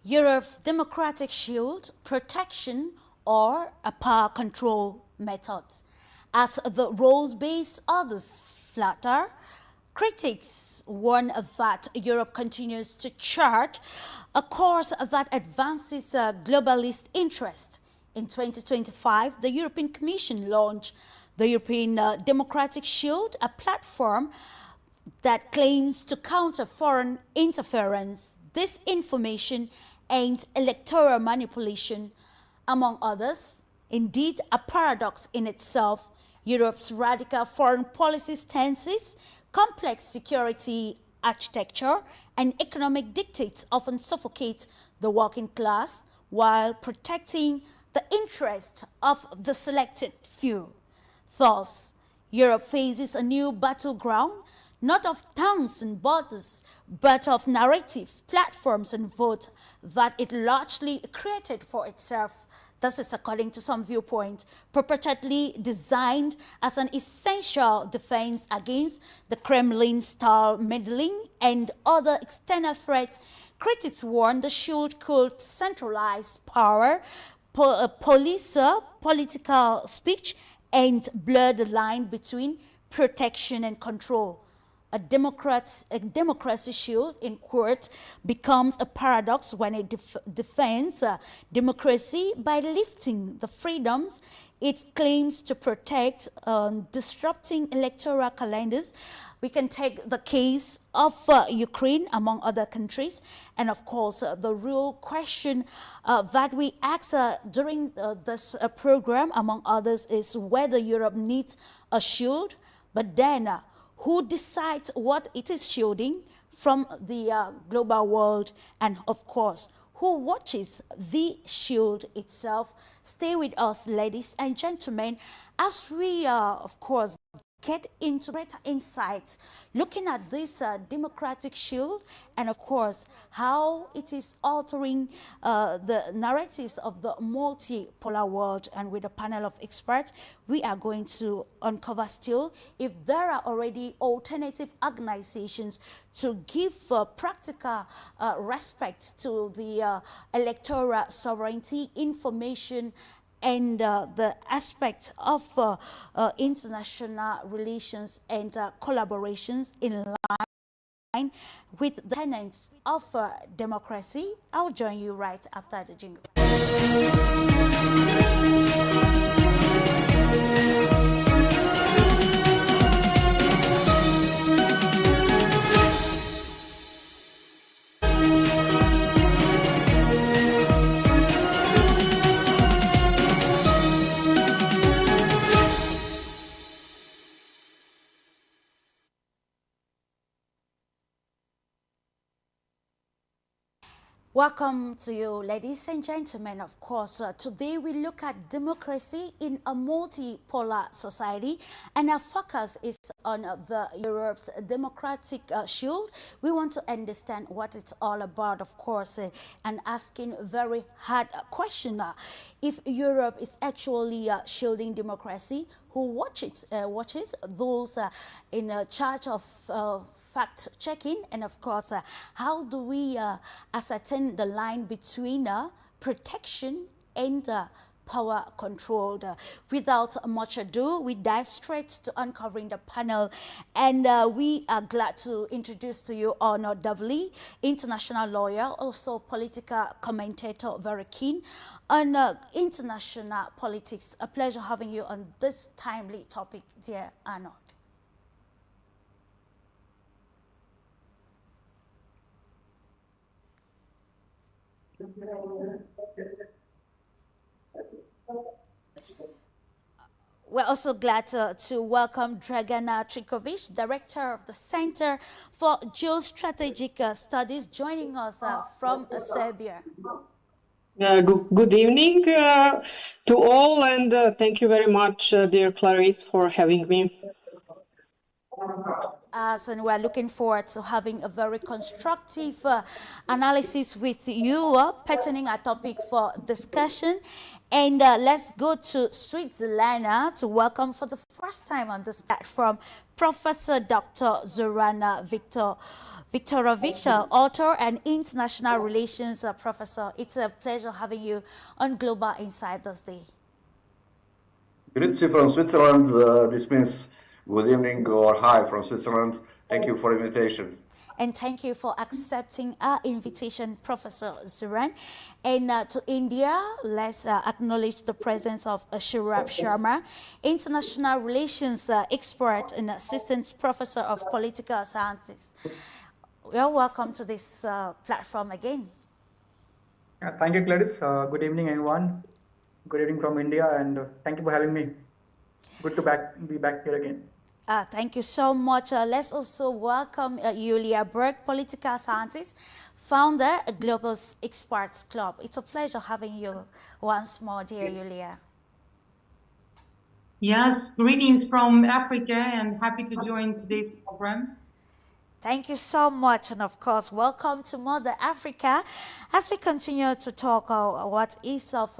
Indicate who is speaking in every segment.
Speaker 1: Europe's democratic shield, protection, or a power control method. As the rules-based others flatter, critics warn that Europe continues to chart a course that advances globalist interest. In 2025, the European Commission launched the European Democratic Shield, a platform that claims to counter foreign interference, disinformation, and electoral manipulation, among others. Indeed, a paradox in itself, Europe's radical foreign policy stances, complex security architecture, and economic dictates often suffocate the working class while protecting the interests of the selected few. Thus, Europe faces a new battleground, not of tongues and borders, but of narratives, platforms, and votes that it largely created for itself. This is, according to some viewpoint, purportedly designed as an essential defense against the Kremlin-style meddling and other external threats. Critics warn the shield could centralize power, police political speech, and blur the line between protection and control. A democracy shield, in quote, becomes a paradox when it defends democracy by lifting the freedoms it claims to protect, disrupting electoral calendars. We can take the case of Ukraine, among other countries. And of course, the real question that we ask during this program, among others, is whether Europe needs a shield, but then who decides what it is shielding from the global world, and of course, who watches the shield itself. Stay with us, ladies and gentlemen, as we, of course, get into greater insights, looking at this democratic shield, and of course, how it is altering the narratives of the multipolar world. And with a panel of experts, we are going to uncover still if there are already alternative organizations to give practical respect to the electoral sovereignty, information, and the aspect of international relations and collaborations in line with the tenets of democracy. I'll join you right after the jingle. Welcome to you, ladies and gentlemen. Of course, today we look at democracy in a multipolar society, and our focus is on the Europe's democratic shield. We want to understand what it's all about, of course, and asking very hard question. If Europe is actually shielding democracy, who watches those in charge of fact-checking, and of course, how do we ascertain the line between protection and power controlled? Without much ado, we dive straight to uncovering the panel, and we are glad to introduce to you ARNAUD, international lawyer, also political commentator, very keen on international politics. A pleasure having you on this timely topic, dear ARNAUD. We're also glad to welcome DRAGANA TRIFKOVIĆ, Director of the Center for Geostrategic Studies, joining us from Serbia.
Speaker 2: Good evening to all, and thank you very much, dear Clarisse, for having me.
Speaker 1: And we're looking forward to having a very constructive analysis with you pertaining our topic for discussion. And let's go to Switzerland to welcome for the first time on this platform Professor Dr. ZORAN VITOROVICH, author and international relations professor. It's a pleasure having you on Global Insight this day.
Speaker 3: Greetings from Switzerland. This means good evening or hi from Switzerland. Thank you for the invitation.
Speaker 1: And thank you for accepting our invitation, Professor ZORAN. And to India, let's acknowledge the presence of SAURABH Sharma, international relations expert and assistant professor of political sciences. Well, welcome to this platform again.
Speaker 4: Thank you, Clarisse. Good evening, everyone. Good evening from India, and thank you for having me. Good to be back here again.
Speaker 1: Thank you so much. Let's also welcome YULIA, BERG, political scientist, founder of GLOBUs Experts Club. It's a pleasure having you once more, dear YULIA.
Speaker 5: Yes, greetings from Africa and happy to join today's program.
Speaker 1: Thank you so much, and of course, welcome to Mother Africa as we continue to talk what is of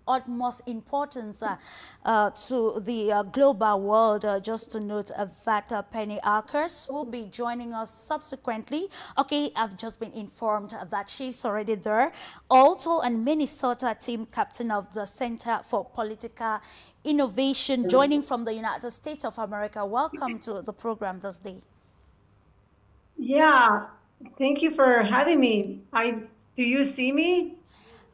Speaker 1: utmost importance to the global world. Just to note that Penny ARCOS will be joining us subsequently. Okay, I've just been informed that she's already there. Also, and Minnesota team captain of the Center for Political Innovation, joining from the United States of America. Welcome to the program this day.
Speaker 6: Yeah, thank you for having me. Do you see me?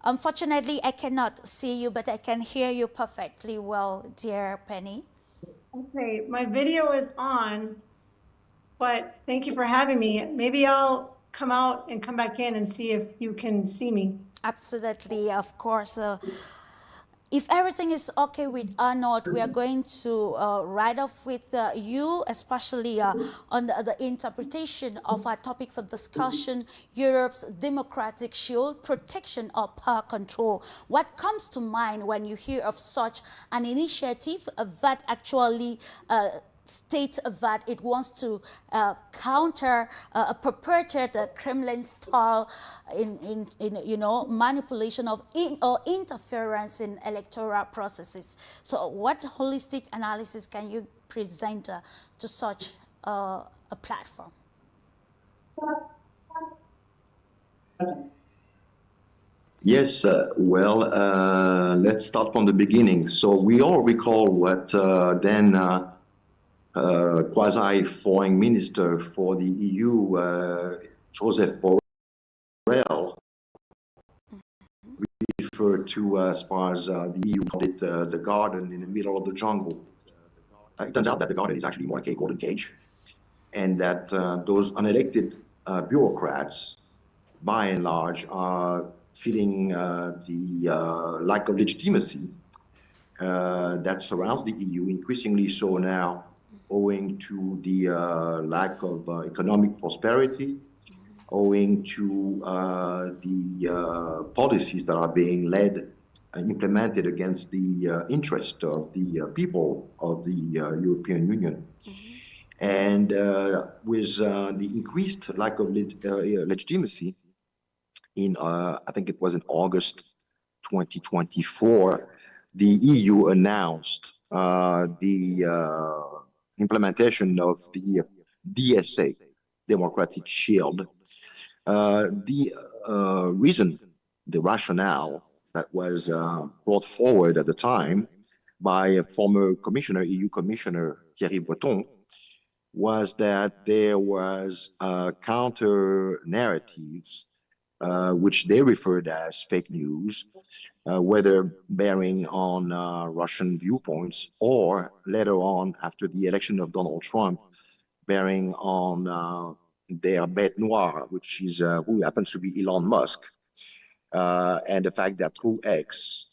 Speaker 1: Unfortunately, I cannot see you, but I can hear you perfectly well, dear Penny.
Speaker 6: Okay, my video is on, but thank you for having me. Maybe I'll come out and come back in and see if you can see me.
Speaker 1: Absolutely, of course. If everything is okay with ARNAUD, we are going to ride off with you, especially on the interpretation of our topic for discussion, Europe's democratic shield, protection or power control. What comes to mind when you hear of such an initiative that actually states that it wants to counter a purported Kremlin-style manipulation of or interference in electoral processes? So, what holistic analysis can you present to such a platform?
Speaker 7: Yes, let's start from the beginning. So we all recall what then quasi-foreign minister for the EU, Joseph Borrell, referred to as far as the EU called it the garden in the middle of the jungle. It turns out that the garden is actually more like a golden cage, and that those unelected bureaucrats, by and large, are feeling the lack of legitimacy that surrounds the EU, increasingly so now, owing to the lack of economic prosperity, owing to the policies that are being led and implemented against the interest of the people of the European Union. And with the increased lack of legitimacy in, I think it was in August 2024, the EU announced the implementation of the DSA, Democratic Shield. The reason, the rationale that was brought forward at the time by a former commissioner, EU Commissioner Thierry Breton, was that there was counter narratives, which they referred as fake news, whether bearing on Russian viewpoints or later on after the election of Donald Trump, bearing on their bête noire, which is who happens to be Elon Musk, and the fact that through X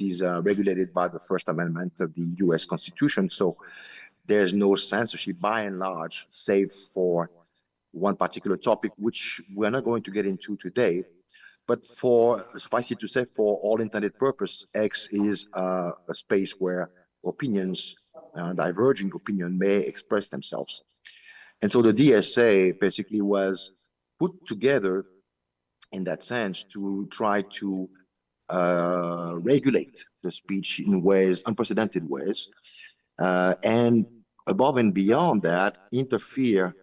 Speaker 7: is regulated by the First Amendment of the US Constitution, so there's no censorship by and large, save for one particular topic, which we're not going to get into today. But for, suffice it to say, for all intended purpose, X is a space where opinions, diverging opinion may express themselves. And so the DSA basically was put together in that sense to try to regulate the speech in ways, unprecedented ways, and above and beyond that, interfere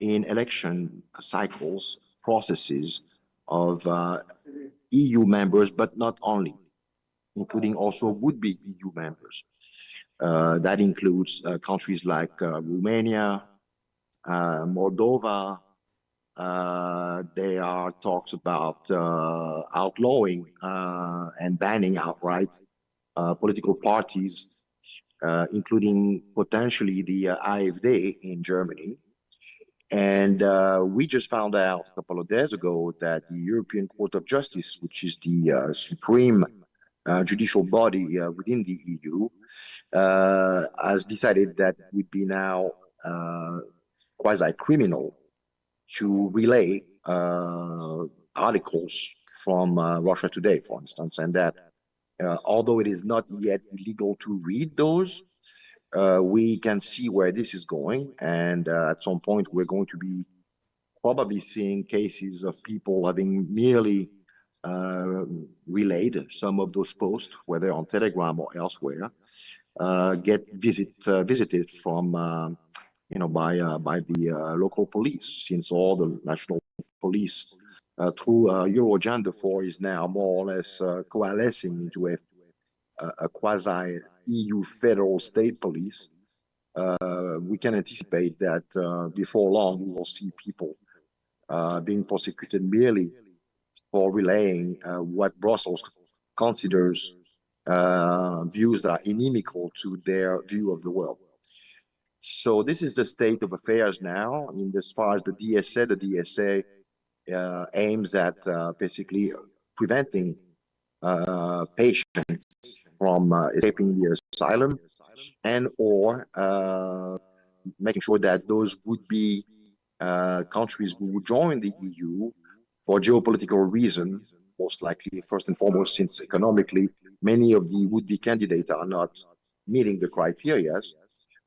Speaker 7: in election cycles, processes of EU members, but not only, including also would-be EU members. That includes countries like Romania, Moldova. There are talks about outlawing and banning outright political parties, including potentially the AfD in Germany. And we just found out a couple of days ago that the European Court of Justice, which is the supreme judicial body within the EU, has decided that it would be now quasi-criminal to relay articles from Russia Today, for instance, and that although it is not yet illegal to read those, we can see where this is going, and at some point we're going to be probably seeing cases of people having merely relayed some of those posts, whether on Telegram or elsewhere, get visited from by the local police, since all the national police through Eurogender 4 is now more or less coalescing into a quasi-EU federal state police. We can anticipate that before long we will see people being prosecuted merely for relaying what Brussels considers views that are inimical to their view of the world. So this is the state of affairs now. As far as the DSA aims at basically preventing patients from escaping the asylum, and or making sure that those would-be countries who would join the EU for geopolitical reasons, most likely first and foremost, since economically many of the would-be candidates are not meeting the criteria.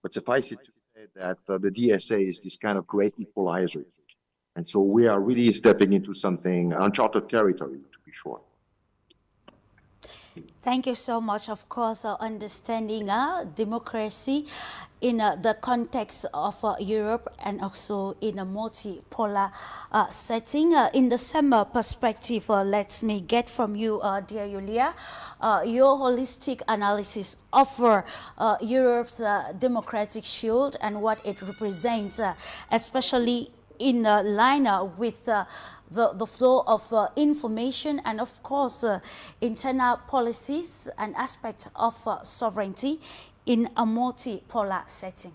Speaker 7: But suffice it to say that the DSA is this kind of great equalizer. And so we are really stepping into something uncharted territory, to be sure.
Speaker 1: Thank you so much. Of course, understanding democracy in the context of Europe and also in a multipolar setting. In the summer perspective, let me get from you, dear Yulia, your holistic analysis of Europe's democratic shield and what it represents, especially in line with the flow of information and, of course, internal policies and aspects of sovereignty in a multipolar setting.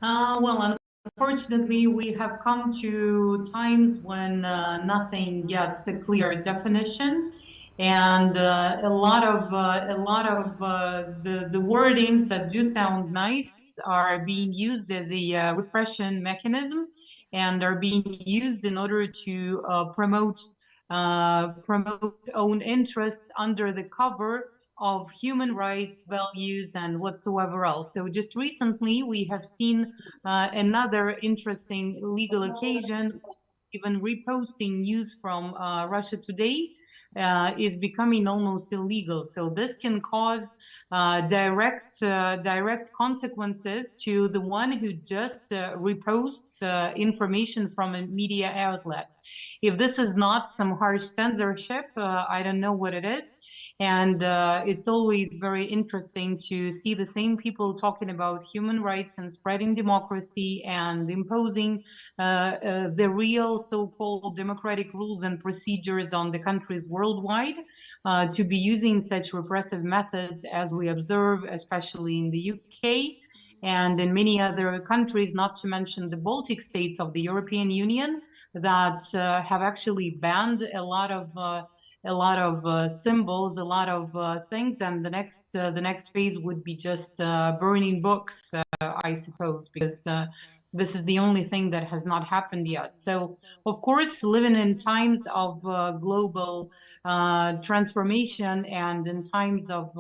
Speaker 5: Well, unfortunately, we have come to times when nothing gets a clear definition, and a lot of the wordings that do sound nice are being used as a repression mechanism, and are being used in order to promote own interests under the cover of human rights, values, and whatsoever else. So just recently, we have seen another interesting legal occasion. Even reposting news from Russia Today is becoming almost illegal. So this can cause direct consequences to the one who just reposts information from a media outlet. If this is not some harsh censorship, I don't know what it is. And it's always very interesting to see the same people talking about human rights and spreading democracy and imposing the real so-called democratic rules and procedures on the countries worldwide, to be using such repressive methods as we observe, especially in the UK and in many other countries, not to mention the Baltic states of the European Union, that have actually banned a lot of symbols, a lot of things, and the next phase would be just burning books, I suppose, because this is the only thing that has not happened yet. So, of course, living in times of global transformation and in times of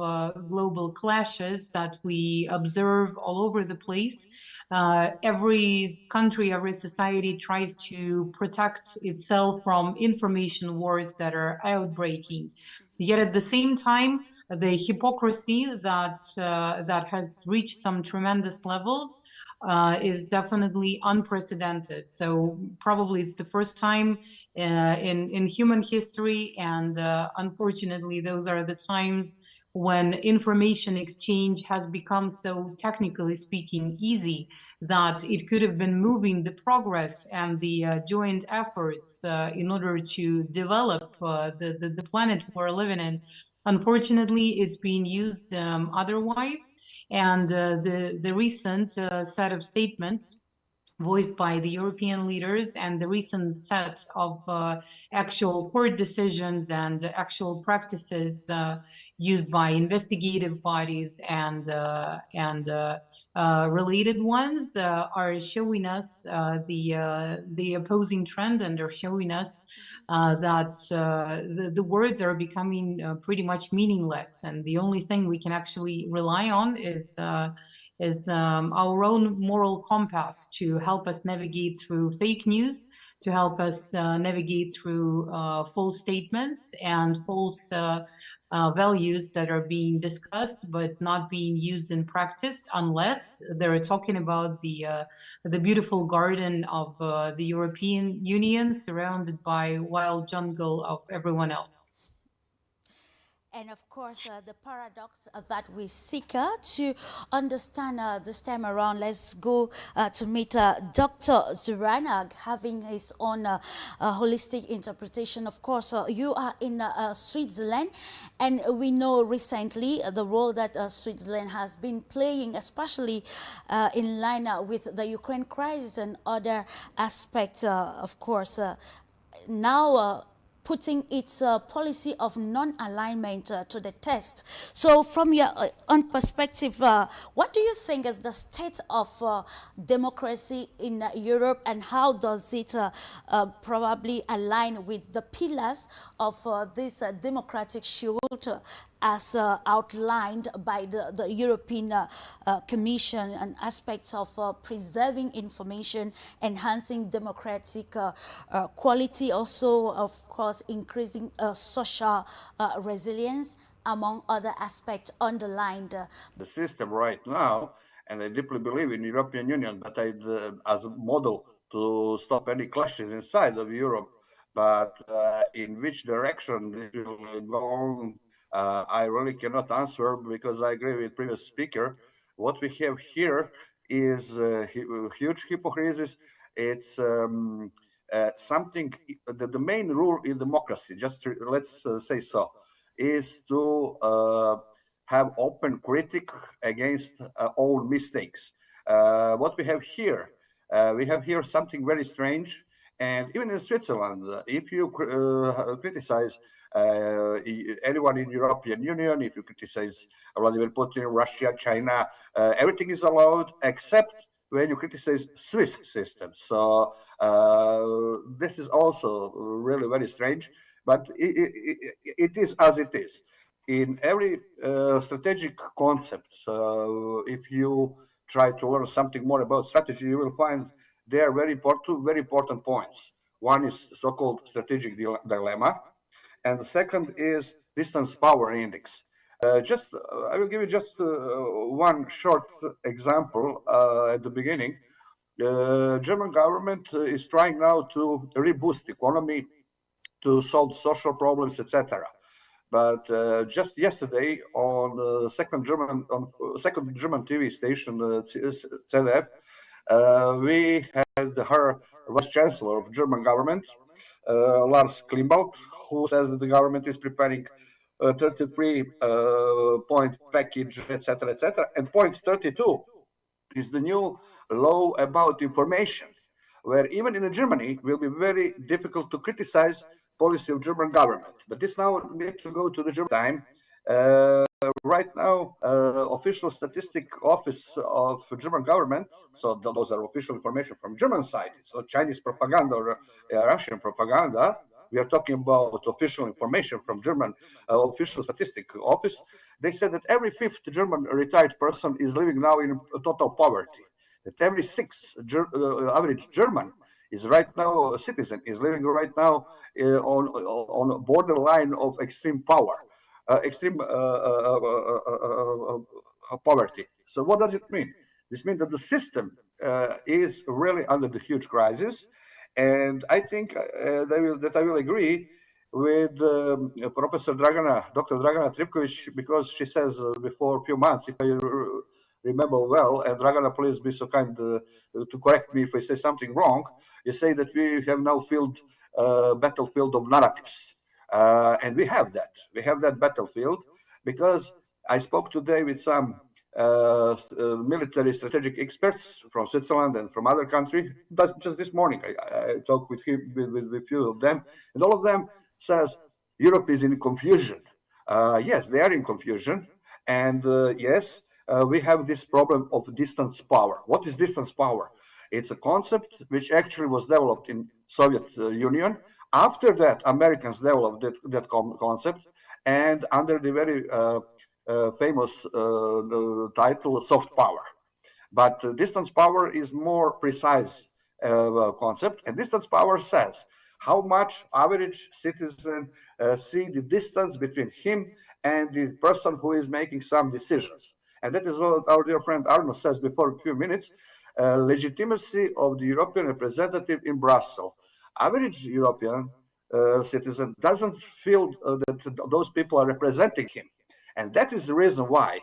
Speaker 5: global clashes that we observe all over the place, every country, every society tries to protect itself from information wars that are outbreaking. Yet at the same time, the hypocrisy that has reached some tremendous levels is definitely unprecedented. So probably it's the first time in human history, and unfortunately those are the times when information exchange has become so, technically speaking, easy that it could have been moving the progress and the joint efforts in order to develop the planet we're living in. Unfortunately, it's being used otherwise. And the recent set of statements voiced by the European leaders and the recent set of actual court decisions and actual practices used by investigative bodies and related ones are showing us the opposing trend, and are showing us that the words are becoming pretty much meaningless, and the only thing we can actually rely on is our own moral compass to help us navigate through fake news, to help us navigate through false statements and false values that are being discussed but not being used in practice, unless they're talking about the beautiful garden of the European Union surrounded by wild jungle of everyone else.
Speaker 1: And of course, the paradox that we seek to understand this time around, let's go to meet Dr. ZORAN, having his own holistic interpretation. Of course, you are in Switzerland, and we know recently the role that Switzerland has been playing, especially in line with the Ukraine crisis and other aspects, of course. Now, putting its policy of non-alignment to the test. So from your own perspective, what do you think is the state of democracy in Europe, and how does it probably align with the pillars of this democratic shield as outlined by the European Commission, and aspects of preserving information, enhancing democratic quality, also, of course, increasing social resilience, among other aspects underlined.
Speaker 3: The system right now, and I deeply believe in European Union, but as a model to stop any clashes inside of Europe, but in which direction this will go on, I really cannot answer, because I agree with previous speaker. What we have here is huge hypocrisy. It's something that the main rule in democracy, let's say so, is to have open critique against own mistakes. What we have here something very strange. And even in Switzerland, if you criticize anyone in European Union, if you criticize Vladimir Putin, Russia, China, everything is allowed except when you criticize Swiss system. So this is also really very strange, but it is as it is. In every strategic concept, if you try to learn something more about strategy, you will find there are very important points. One is so-called strategic dilemma, and the second is distance power index. I will give you just one short example at the beginning. The German government is trying now to reboost the economy, to solve social problems, etc. But just yesterday, on the second German TV station, ZDF, we had her vice chancellor of German government, Lars Klingbeil, who says that the government is preparing a 33-point package, etc. And point 32 is the new law about information, where even in Germany it will be very difficult to criticize policy of German government. But this now needs to go to the German time. Right now, official statistic office of German government, so those are official information from German side, it's not Chinese propaganda or Russian propaganda. We are talking about official information from German official statistic office. They said that every fifth German retired person is living now in total poverty. That every sixth average German is right now a citizen, is living right now on a borderline of extreme power. Extreme poverty. So what does it mean? This means that the system is really under the huge crisis. And I think that I will agree with Professor Dragana, Dr. Dragana TRIFKOVIĆ, because she says before a few months, if I remember well, and Dragana, please be so kind to correct me if I say something wrong, you say that we have now filled battlefield of narratives. And we have that. We have that battlefield because I spoke today with some military strategic experts from Switzerland and from other countries. But just this morning, I talked with a few of them, and all of them says Europe is in confusion. Yes, they are in confusion, and yes, we have this problem of distance power. What is distance power? It's a concept which actually was developed in Soviet Union. After that, Americans developed that concept, and under the very famous title soft power. But distance power is more precise concept, and distance power says how much average citizen see the distance between him and the person who is making some decisions. And that is what our dear friend ARNAUD says before a few minutes, legitimacy of the European representative in Brussels. Average European citizen doesn't feel that those people are representing him. And that is the reason why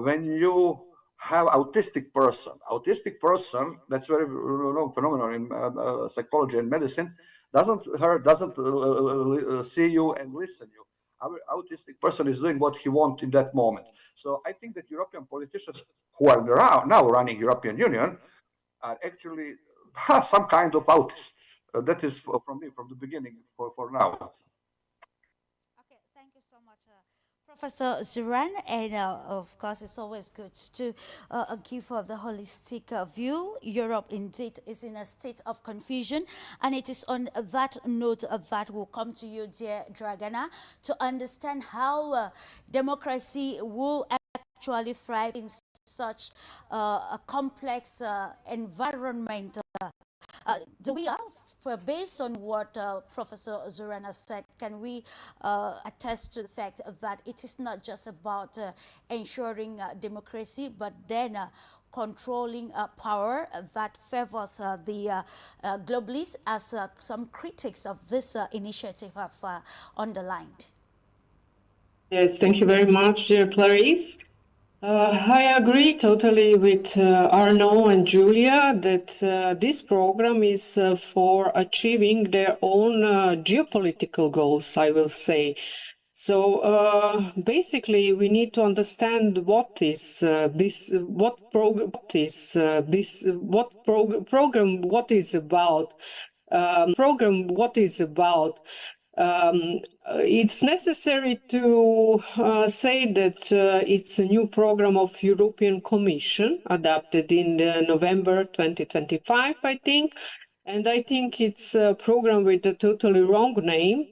Speaker 3: when you have autistic person, that's very known phenomenon in psychology and medicine, doesn't see you and listen you. Our autistic person is doing what he wants in that moment. So I think that European politicians who are now running European Union are actually some kind of autists. That is from me from the beginning for now.
Speaker 1: Okay, thank you so much, Professor ZORAN. And of course, it's always good to give the holistic view. Europe indeed is in a state of confusion, and it is on that note that will come to you, dear Dragana, to understand how democracy will actually thrive in such a complex environment. Do we have, based on what Professor ZORAN has said, can we attest to the fact that it is not just about ensuring democracy, but then controlling power that favors the globalists, as some critics of this initiative have underlined?
Speaker 2: Yes, thank you very much, dear Clarisse. I agree totally with Arnaud and Julia that this program is for achieving their own geopolitical goals, I will say. So basically, we need to understand what is about. It's necessary to say that it's a new program of European Commission adopted in November 2025, I think. And I think it's a program with a totally wrong name,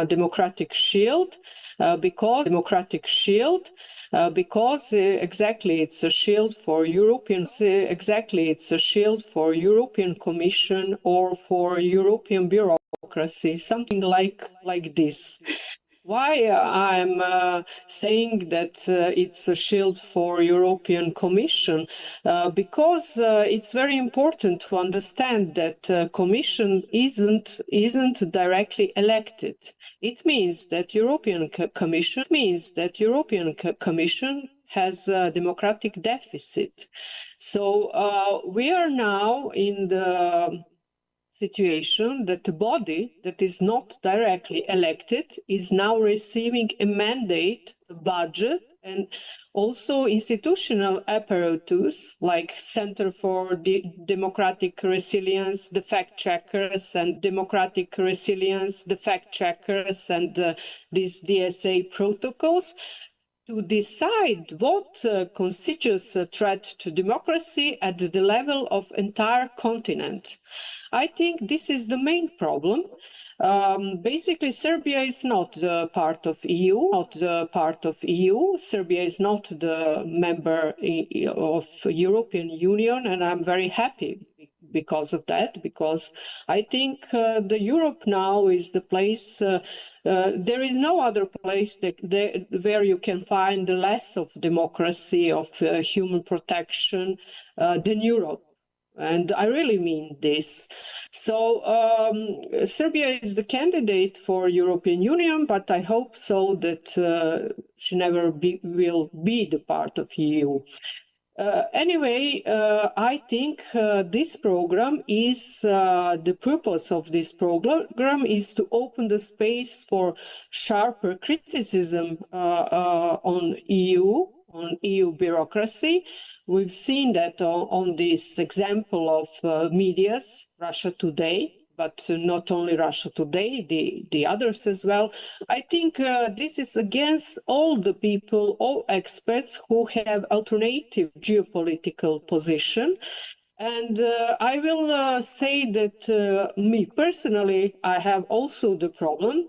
Speaker 2: Democratic Shield, because exactly it's a shield for European Commission or for European bureaucracy, something like this. Why I'm saying that it's a shield for European Commission? Because it's very important to understand that Commission isn't directly elected. It means that European Commission has a democratic deficit. So we are now in the situation that the body that is not directly elected is now receiving a mandate, a budget, and also institutional apparatus like Center for Democratic Resilience, the fact checkers, and these DSA protocols to decide what constitutes a threat to democracy at the level of entire continent. I think this is the main problem. Basically, Serbia is not part of EU. Serbia is not the member of European Union, and I'm very happy because of that, because I think the Europe now is the place, there is no other place where you can find less of democracy, of human protection than Europe. And I really mean this. So Serbia is the candidate for European Union, but I hope so that she never will be the part of EU. Anyway, I think this program is, the purpose of this program is to open the space for sharper criticism on EU bureaucracy. We've seen that on this example of medias, Russia Today, but not only Russia Today, the others as well. I think this is against all the people, all experts who have alternative geopolitical position. And I will say that me personally, I have also the problem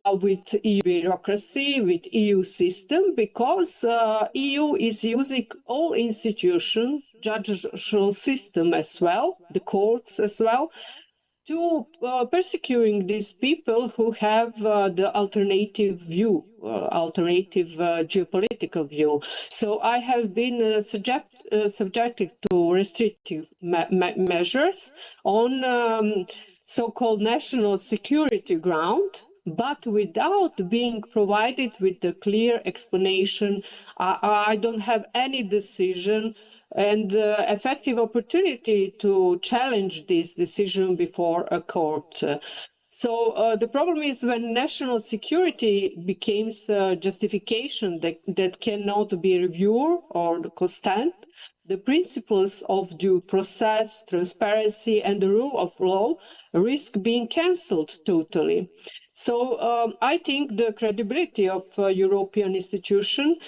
Speaker 2: with EU bureaucracy, with EU system, because EU is using all institutions, judicial system as well, the courts as well, to persecuting these people who have the alternative view, alternative geopolitical view. So I have been subjected to restrictive measures on so-called national security ground, but without being provided with a clear explanation. I don't have any decision and effective opportunity to challenge this decision before a court. So the problem is when national security becomes justification that cannot be reviewed or constant, the principles of due process, transparency, and the rule of law risk being cancelled totally. So I think the credibility of European institutions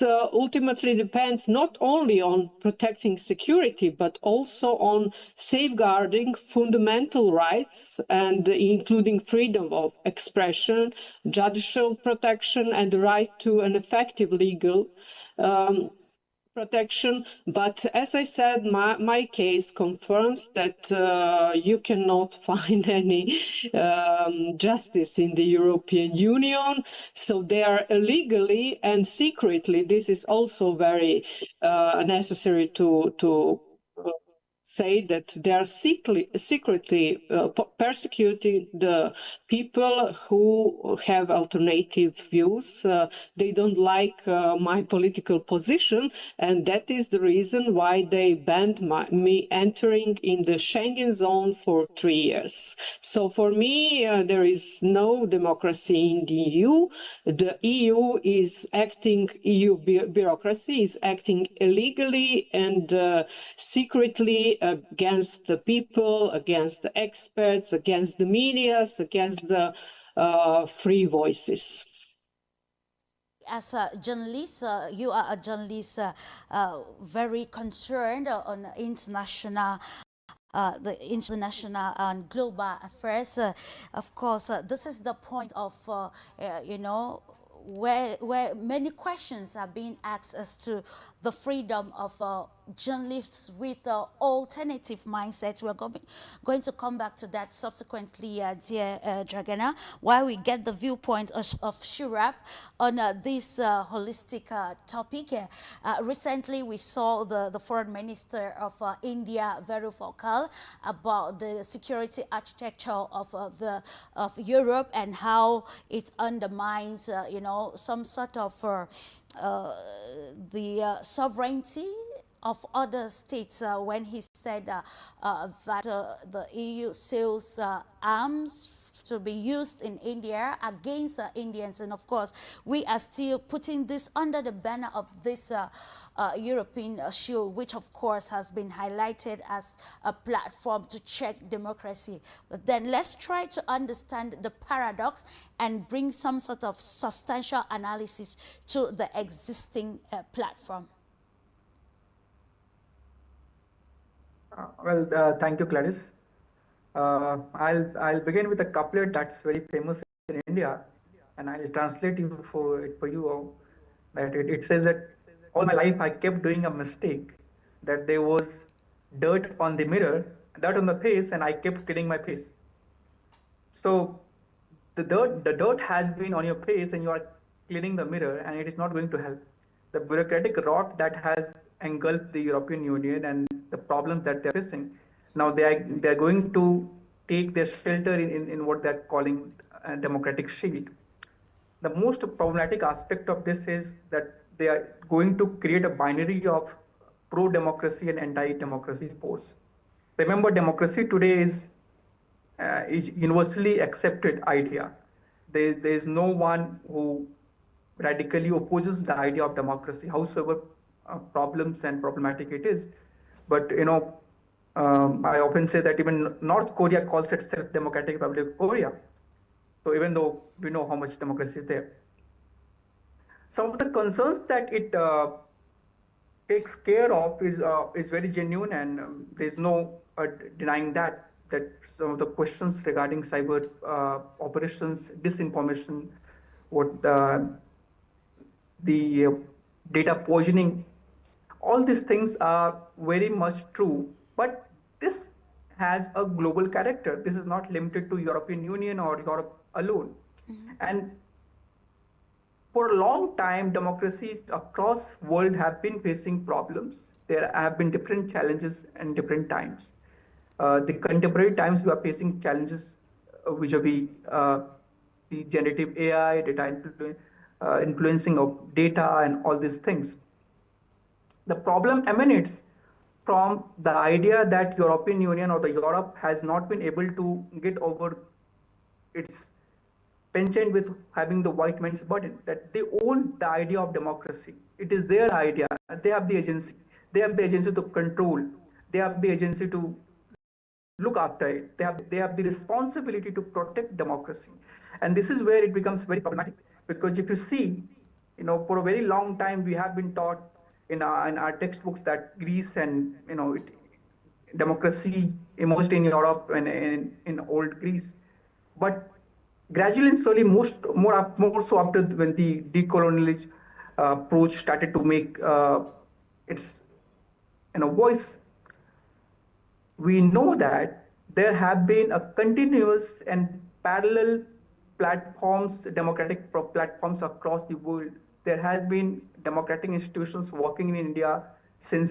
Speaker 2: ultimately depends not only on protecting security, but also on safeguarding fundamental rights, and including freedom of expression, judicial protection, and the right to an effective legal protection. But as I said, my case confirms that you cannot find any justice in the European Union. So they are illegally and secretly, this is also very necessary to say that they are secretly persecuting the people who have alternative views. They don't like my political position, and that is the reason why they banned me entering in the Schengen zone for 3 years. So for me, there is no democracy in the EU. The EU is acting, EU bureaucracy is acting illegally and secretly against the people, against the experts, against the media, against the free voices.
Speaker 1: As a journalist, you are a journalist very concerned on international the international and global affairs. Of course, this is the point of, you know, where many questions are being asked as to the freedom of journalists with alternative mindsets. We're going to come back to that subsequently, dear Dragana, while we get the viewpoint of SAURABH on this holistic topic. Recently, we saw the foreign minister of India very vocal about the security architecture of Europe and how it undermines, you know, some sort of the sovereignty of other states when he said that the EU sells arms to be used in India against Indians. And of course, we are still putting this under the banner of this European Shield, which of course has been highlighted as a platform to check democracy. But then let's try to understand the paradox and bring some sort of substantial analysis to the existing platform.
Speaker 4: Thank you, Clarisse. I'll begin with a couplet that's very famous in India, and I'll translate it for you all. That it says that all my life I kept doing a mistake, that there was dirt on the mirror, dirt on the face, and I kept killing my face. So the dirt has been on your face, and you are cleaning the mirror, and it is not going to help. The bureaucratic rot that has engulfed the European Union and the problems that they're facing. Now they're going to take their shelter in what they're calling a democratic shield. The most problematic aspect of this is that they are going to create a binary of pro-democracy and anti-democracy force. Remember, democracy today is universally accepted idea. There is no one who radically opposes the idea of democracy, howsoever problems and problematic it is. But I often say that even North Korea calls itself Democratic Republic of Korea. So even though we know how much democracy is there, some of the concerns that it takes care of is very genuine, and there's no denying that some of the questions regarding cyber operations, disinformation, what the data poisoning, all these things are very much true. But this has a global character. This is not limited to European Union or Europe alone. And for a long time, democracies across the world have been facing problems. There have been different challenges and different times. The contemporary times we are facing challenges vis-a-vis the generative AI, data influencing of data, and all these things. The problem emanates from the idea that European Union or the Europe has not been able to get over its penchant with having the white man's burden, that they own the idea of democracy. It is their idea. They have the agency. They have the agency to control. They have the agency to look after it. They have the responsibility to protect democracy. And this is where it becomes very problematic, because if you see, for a very long time we have been taught in our textbooks that Greece and democracy emerged in Europe and in old Greece. But gradually and slowly, more so after when the decolonial approach started to make its voice, we know that there have been a continuous and parallel platforms, democratic platforms across the world. There has been democratic institutions working in India since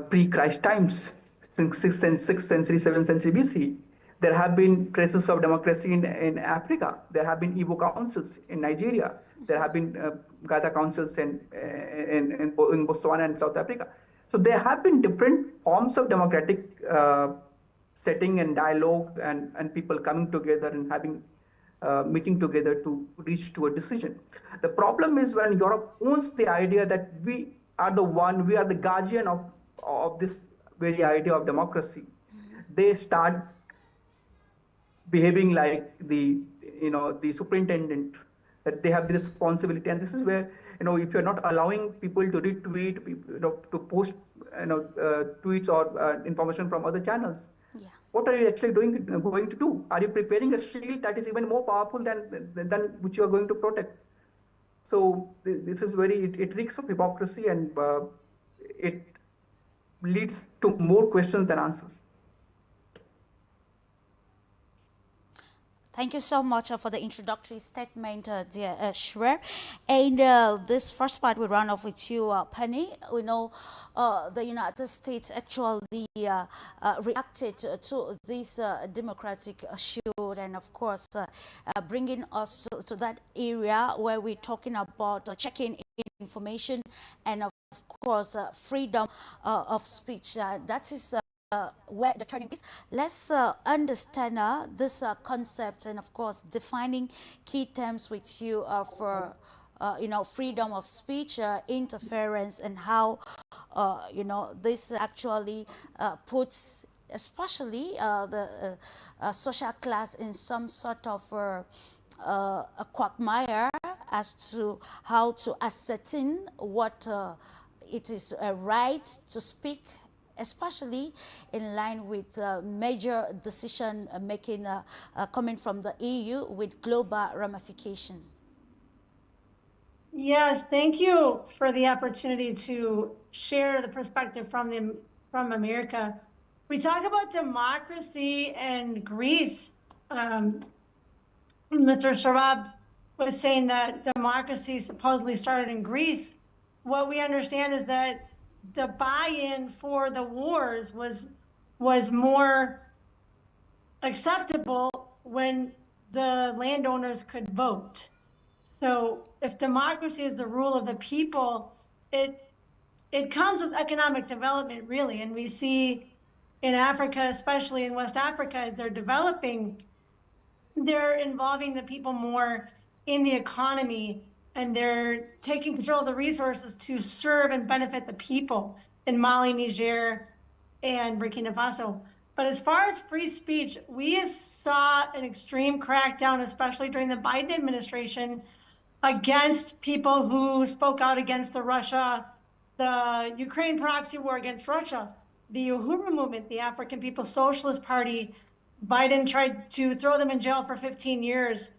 Speaker 4: pre-Christ times, since 6th century, 7th century BC. There have been traces of democracy in Africa. There have been Igbo councils in Nigeria. There have been Gada councils in Botswana and South Africa. So there have been different forms of democratic setting and dialogue, and people coming together and having meeting together to reach to a decision. The problem is when Europe owns the idea that we are the guardian of this very idea of democracy. They start behaving like the superintendent, that they have the responsibility. And this is where, if you're not allowing people to retweet, to post tweets or information from other channels, what are you actually going to do? Are you preparing a shield that is even more powerful than which you are going to protect? So this is it reeks of hypocrisy, and it leads to more questions than answers.
Speaker 1: Thank you so much for the introductory statement, dear Shreya. And this first part, we run off with you, Penny. We know the United States actually reacted to this democratic shield, and of course, bringing us to that area where we're talking about checking information and, of course, freedom of speech. That is where the turning is. Let's understand this concept, and of course defining key terms with you for freedom of speech, interference, and how this actually puts especially the social class in some sort of a quagmire as to how to ascertain what it is a right to speak, especially in line with major decision making coming from the EU with global ramifications.
Speaker 6: Yes, thank you for the opportunity to share the perspective from America. We talk about democracy and Greece. Mr. SAURABH was saying that democracy supposedly started in Greece. What we understand is that the buy-in for the wars was more acceptable when the landowners could vote. So if democracy is the rule of the people, it comes with economic development, really. And we see in Africa, especially in West Africa, as they're developing, they're involving the people more in the economy, and they're taking control of the resources to serve and benefit the people in Mali, Niger, and Burkina Faso. But as far as free speech, we saw an extreme crackdown, especially during the Biden administration, against people who spoke out against the Ukraine proxy war against Russia, the Uhuru movement, the African People's Socialist Party. Biden tried to throw them in jail for 15 years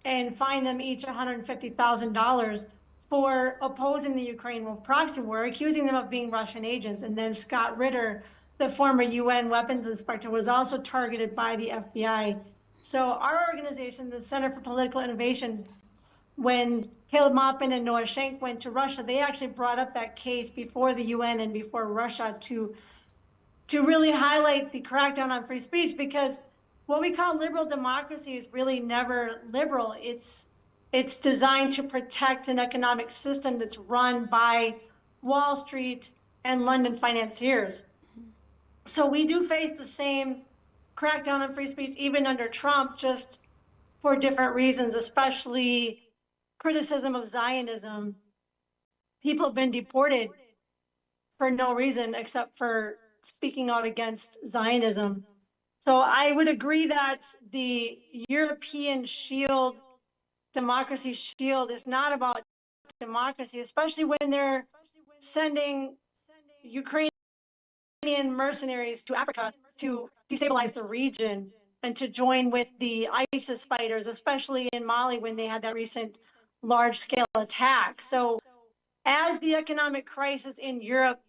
Speaker 6: and fine them each $150,000 for opposing the Ukraine proxy war, accusing them of being Russian agents. And then Scott Ritter, the former UN weapons inspector, was also targeted by the FBI. So our organization, the Center for Political Innovation, when Caleb Maupin and Noah Schenk went to Russia, they actually brought up that case before the UN and before Russia to really highlight the crackdown on free speech, because what we call liberal democracy is really never liberal. It's designed to protect an economic system that's run by Wall Street and London financiers. So we do face the same crackdown on free speech, even under Trump, just for different reasons, especially criticism of Zionism. People have been deported for no reason except for speaking out against Zionism. So I would agree that the European shield, democracy shield, is not about democracy, especially when they're sending Ukrainian mercenaries to Africa to destabilize the region and to join with the ISIS fighters, especially in Mali when they had that recent large-scale attack. So as the economic crisis in Europe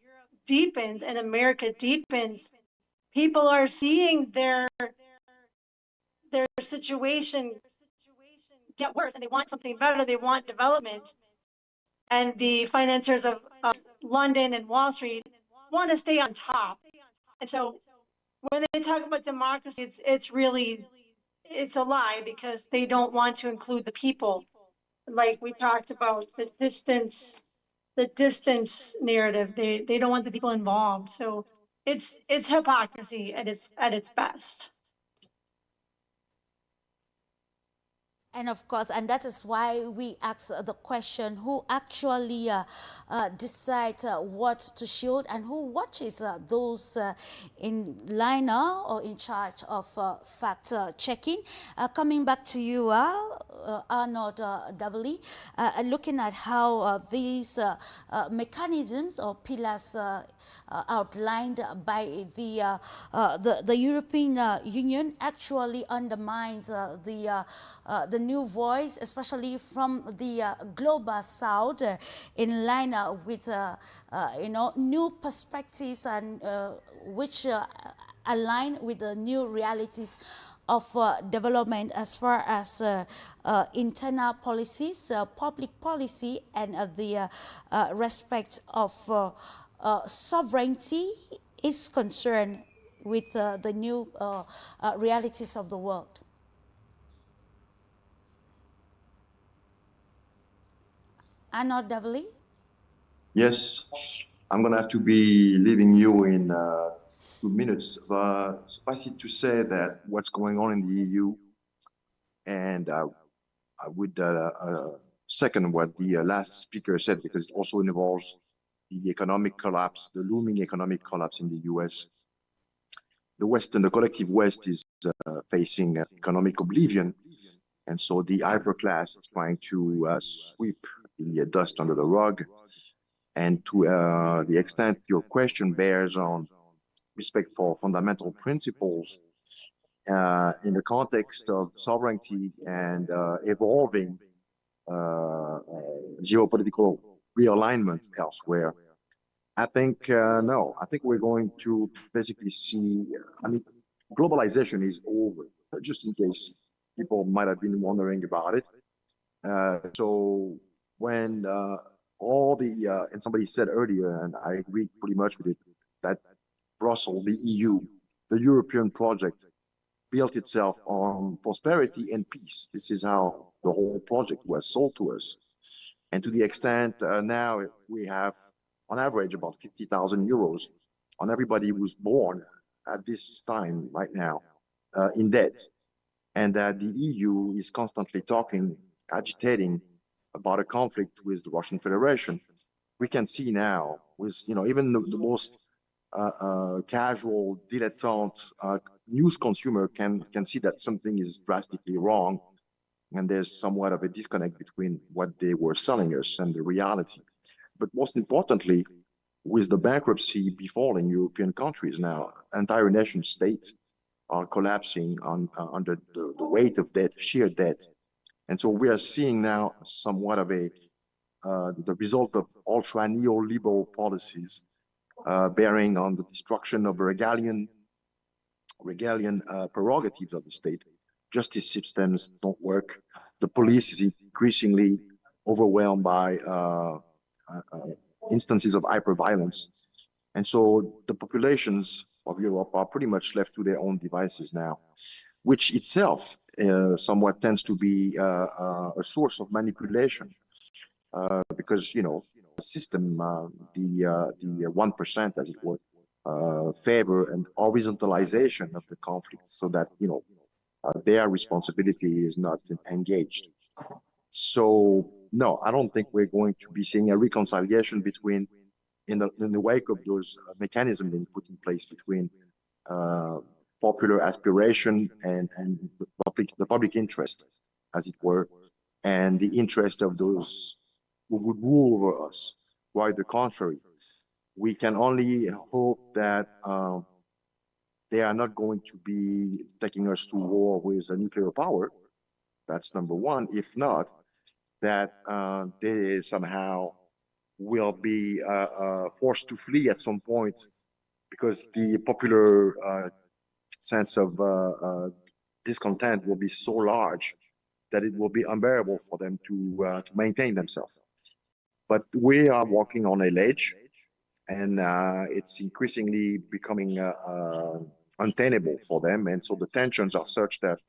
Speaker 6: deepens and America deepens, people are seeing their situation get worse, and they want something better. They want development, and the financiers of London and Wall Street want to stay on top. And so when they talk about democracy, it's a lie, because they don't want to include the people. Like we talked about, the distance narrative. They don't want the people involved. So it's hypocrisy at its best.
Speaker 1: And of course, and that is why we ask the question, who actually decides what to shield, and who watches those in line or in charge of fact checking. Coming back to you, Arnaud DEVELAY, looking at how these mechanisms or pillars outlined by the European Union actually undermines the new voice, especially from the global south, in line with new perspectives and which align with the new realities of development as far as internal policies, public policy, and the respect of sovereignty is concerned with the new realities of the world. Arnaud DEVELAY?
Speaker 7: Yes, I'm going to have to be leaving you in 2 minutes, but suffice it to say that what's going on in the EU, and I would second what the last speaker said, because it also involves the economic collapse, the looming economic collapse in the US. The West and the collective West is facing economic oblivion, and so the upper class is trying to sweep the dust under the rug. And to the extent your question bears on respect for fundamental principles in the context of sovereignty and evolving geopolitical realignment elsewhere, I think, no, I think we're going to basically see, I mean, globalization is over, just in case people might have been wondering about it. So when all the, and somebody said earlier, and I agree pretty much with it, that Brussels, the EU, the European project built itself on prosperity and peace. This is how the whole project was sold to us. And to the extent now we have on average about 50,000 euros on everybody who's born at this time right now in debt. And that the EU is constantly talking, agitating about a conflict with the Russian Federation. We can see now with, even the most casual, dilettante news consumer can see that something is drastically wrong, and there's somewhat of a disconnect between what they were selling us and the reality. But most importantly, with the bankruptcy befalling European countries now, entire nation states are collapsing under the weight of debt, sheer debt. And so we are seeing now somewhat of the result of ultra neoliberal policies bearing on the destruction of regalian prerogatives of the state. Justice systems don't work. The police is increasingly overwhelmed by instances of hyper-violence. And so the populations of Europe are pretty much left to their own devices now, which itself somewhat tends to be a source of manipulation because, the system, the 1%, as it were, favor an horizontalization of the conflict so that, their responsibility is not engaged. So, no, I don't think we're going to be seeing a reconciliation between, in the wake of those mechanisms being put in place between popular aspiration and the public interest, as it were, and the interest of those who would rule over us. Quite the contrary. We can only hope that they are not going to be taking us to war with a nuclear power. That's number one. If not, that they somehow will be forced to flee at some point because the popular sense of discontent will be so large that it will be unbearable for them to maintain themselves. But we are walking on a ledge, and it's increasingly becoming untenable for them. And so the tensions are such that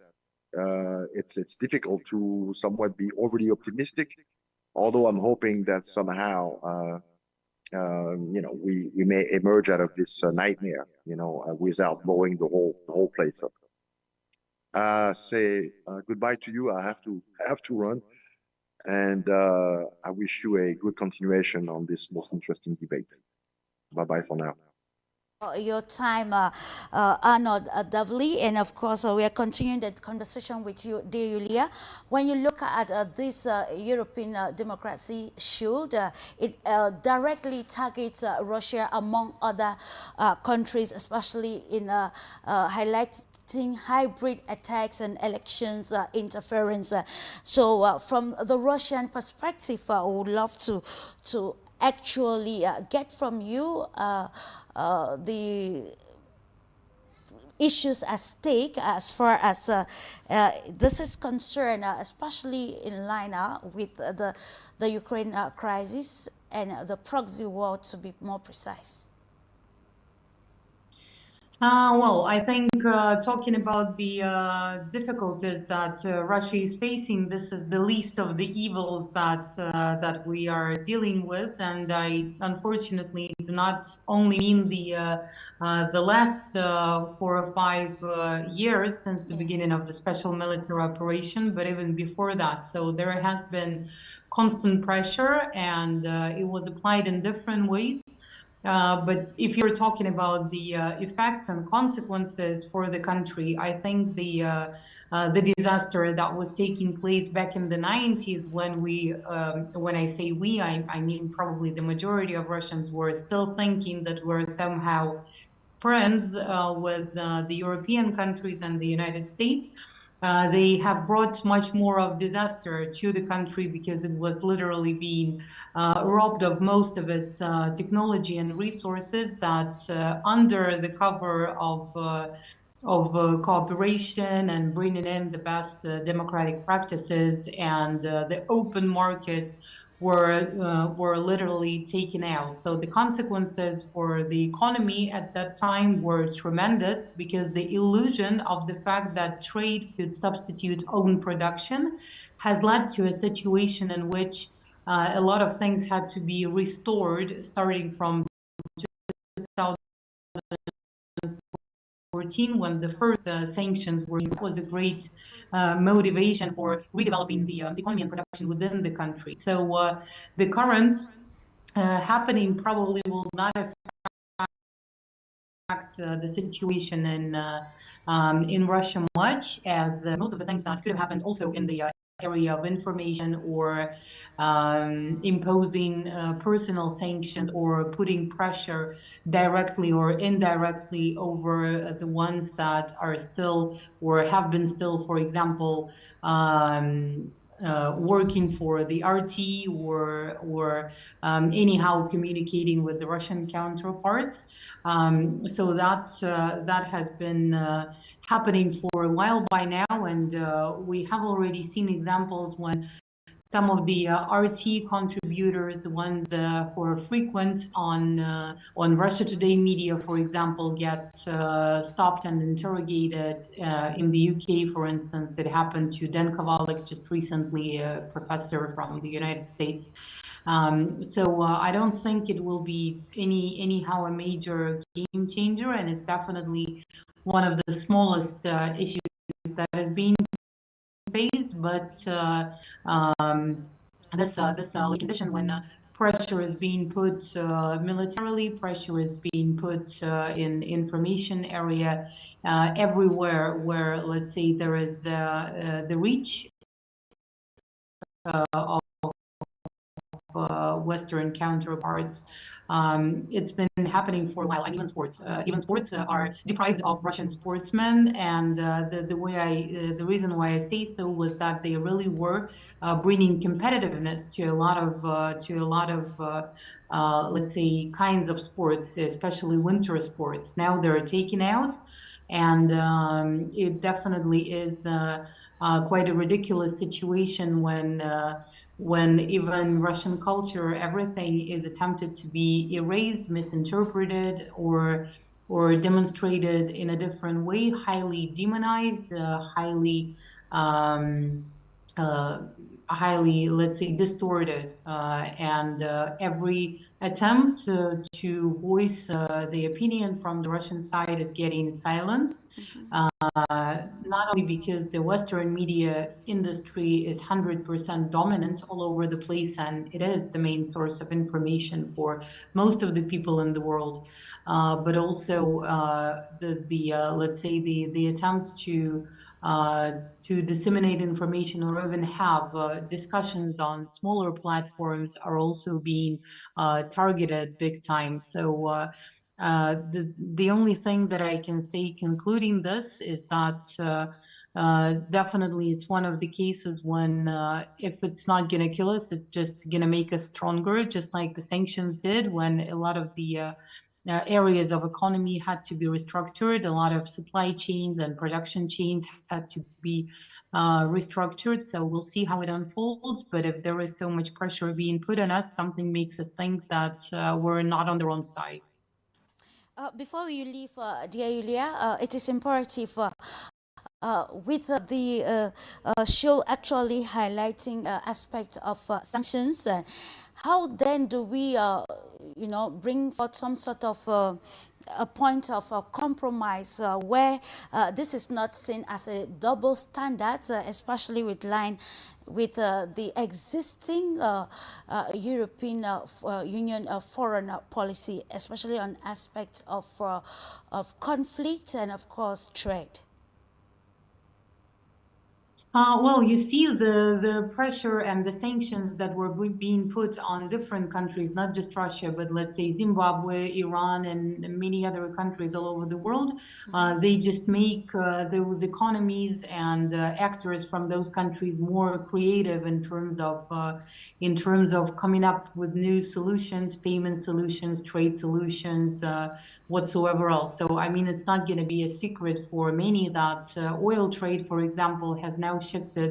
Speaker 7: it's difficult to somewhat be overly optimistic, although I'm hoping that somehow we may emerge out of this nightmare, without blowing the whole place up. Say goodbye to you. I have to run, and I wish you a good continuation on this most interesting debate. Bye-bye for now.
Speaker 1: Your time, Arnaud DEVELAY, and of course we are continuing the conversation with you, dear Yulia. When you look at this European Democracy Shield, it directly targets Russia among other countries, especially in highlighting hybrid attacks and elections interference. So from the Russian perspective, I would love to actually get from you the issues at stake as far as this is concerned, especially in line with the Ukraine crisis and the proxy war, to be more precise.
Speaker 5: Well, I think talking about the difficulties that Russia is facing, this is the least of the evils that we are dealing with, and I unfortunately do not only mean the last 4 or 5 years since the beginning of the special military operation, but even before that. So there has been constant pressure, and it was applied in different ways. But if you're talking about the effects and consequences for the country, I think the disaster that was taking place back in the 90s, when I say we, I mean probably the majority of Russians were still thinking that we're somehow friends with the European countries and the United States. They have brought much more of disaster to the country because it was literally being robbed of most of its technology and resources that under the cover of cooperation and bringing in the best democratic practices and the open market were literally taken out. So the consequences for the economy at that time were tremendous, because the illusion of the fact that trade could substitute own production has led to a situation in which a lot of things had to be restored, starting from 2014, when the first sanctions were. It was a great motivation for redeveloping the economy and production within the country. So the current happening probably will not affect the situation in Russia much, as most of the things that could have happened also in the area of information, or imposing personal sanctions, or putting pressure directly or indirectly over the ones that are still, or have been still, for example, working for the RT, or anyhow communicating with the Russian counterparts. So that has been happening for a while by now, and we have already seen examples when some of the RT contributors, the ones who are frequent on Russia Today media, for example, get stopped and interrogated. In the UK, for instance, it happened to Dan Kovalik just recently, a professor from the United States. So I don't think it will be anyhow a major game changer, and it's definitely one of the smallest issues that is being faced. But this condition, when pressure is being put militarily, pressure is being put in information area, everywhere where, let's say, there is the reach of Western counterparts. It's been happening for a while, and even sports are deprived of Russian sportsmen. And the reason why I say so was that they really were bringing competitiveness to a lot of let's say kinds of sports, especially winter sports. Now they're taken out, and it definitely is quite a ridiculous situation when even Russian culture, everything is attempted to be erased, misinterpreted, or demonstrated in a different way, highly demonized, highly, let's say, distorted, and every attempt to voice the opinion from the Russian side is getting silenced. Not only because the Western media industry is 100% dominant all over the place, and it is the main source of information for most of the people in the world, but also let's say the attempts to disseminate information, or even have discussions on smaller platforms, are also being targeted big time. So the only thing that I can say concluding this is that definitely it's one of the cases when if it's not going to kill us, it's just going to make us stronger, just like the sanctions did when a lot of the areas of economy had to be restructured. A lot of supply chains and production chains had to be restructured. So we'll see how it unfolds. But if there is so much pressure being put on us, something makes us think that we're not on the wrong side.
Speaker 1: Before you leave, dear Yulia, it is imperative with the show actually highlighting aspect of sanctions, how then do we, bring forth some sort of a point of compromise where this is not seen as a double standard, especially with the existing European Union foreign policy, especially on aspects of conflict and, of course, trade?
Speaker 5: Well, you see the pressure and the sanctions that were being put on different countries, not just Russia, but let's say Zimbabwe, Iran, and many other countries all over the world. They just make those economies and actors from those countries more creative in terms of coming up with new solutions, payment solutions, trade solutions, whatsoever else. So, I mean, it's not going to be a secret for many that oil trade, for example, has now shifted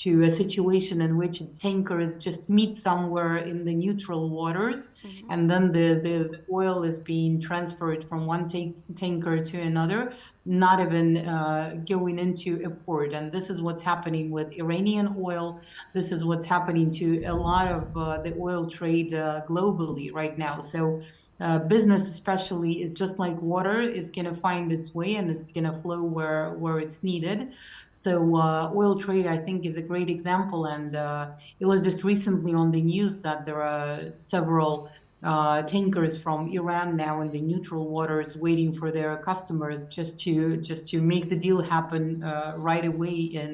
Speaker 5: to a situation in which tankers just meet somewhere in the neutral waters, and then the oil is being transferred from one tanker to another, not even going into a port. And this is what's happening with Iranian oil. This is what's happening to a lot of the oil trade globally right now. So business especially is just like water. It's going to find its way and it's going to flow where it's needed. So oil trade, I think, is a great example. And it was just recently on the news that there are several tankers from Iran now in the neutral waters waiting for their customers just to make the deal happen right away in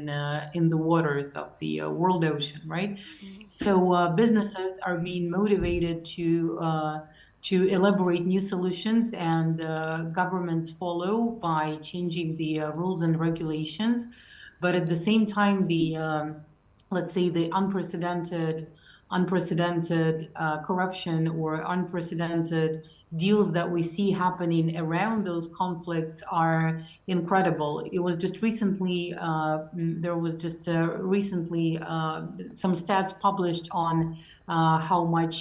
Speaker 5: the waters of the world ocean, right? So businesses are being motivated to elaborate new solutions, and governments follow by changing the rules and regulations. But at the same time, the let's say the unprecedented corruption or unprecedented deals that we see happening around those conflicts are incredible. It was just recently, there was just recently some stats published on how much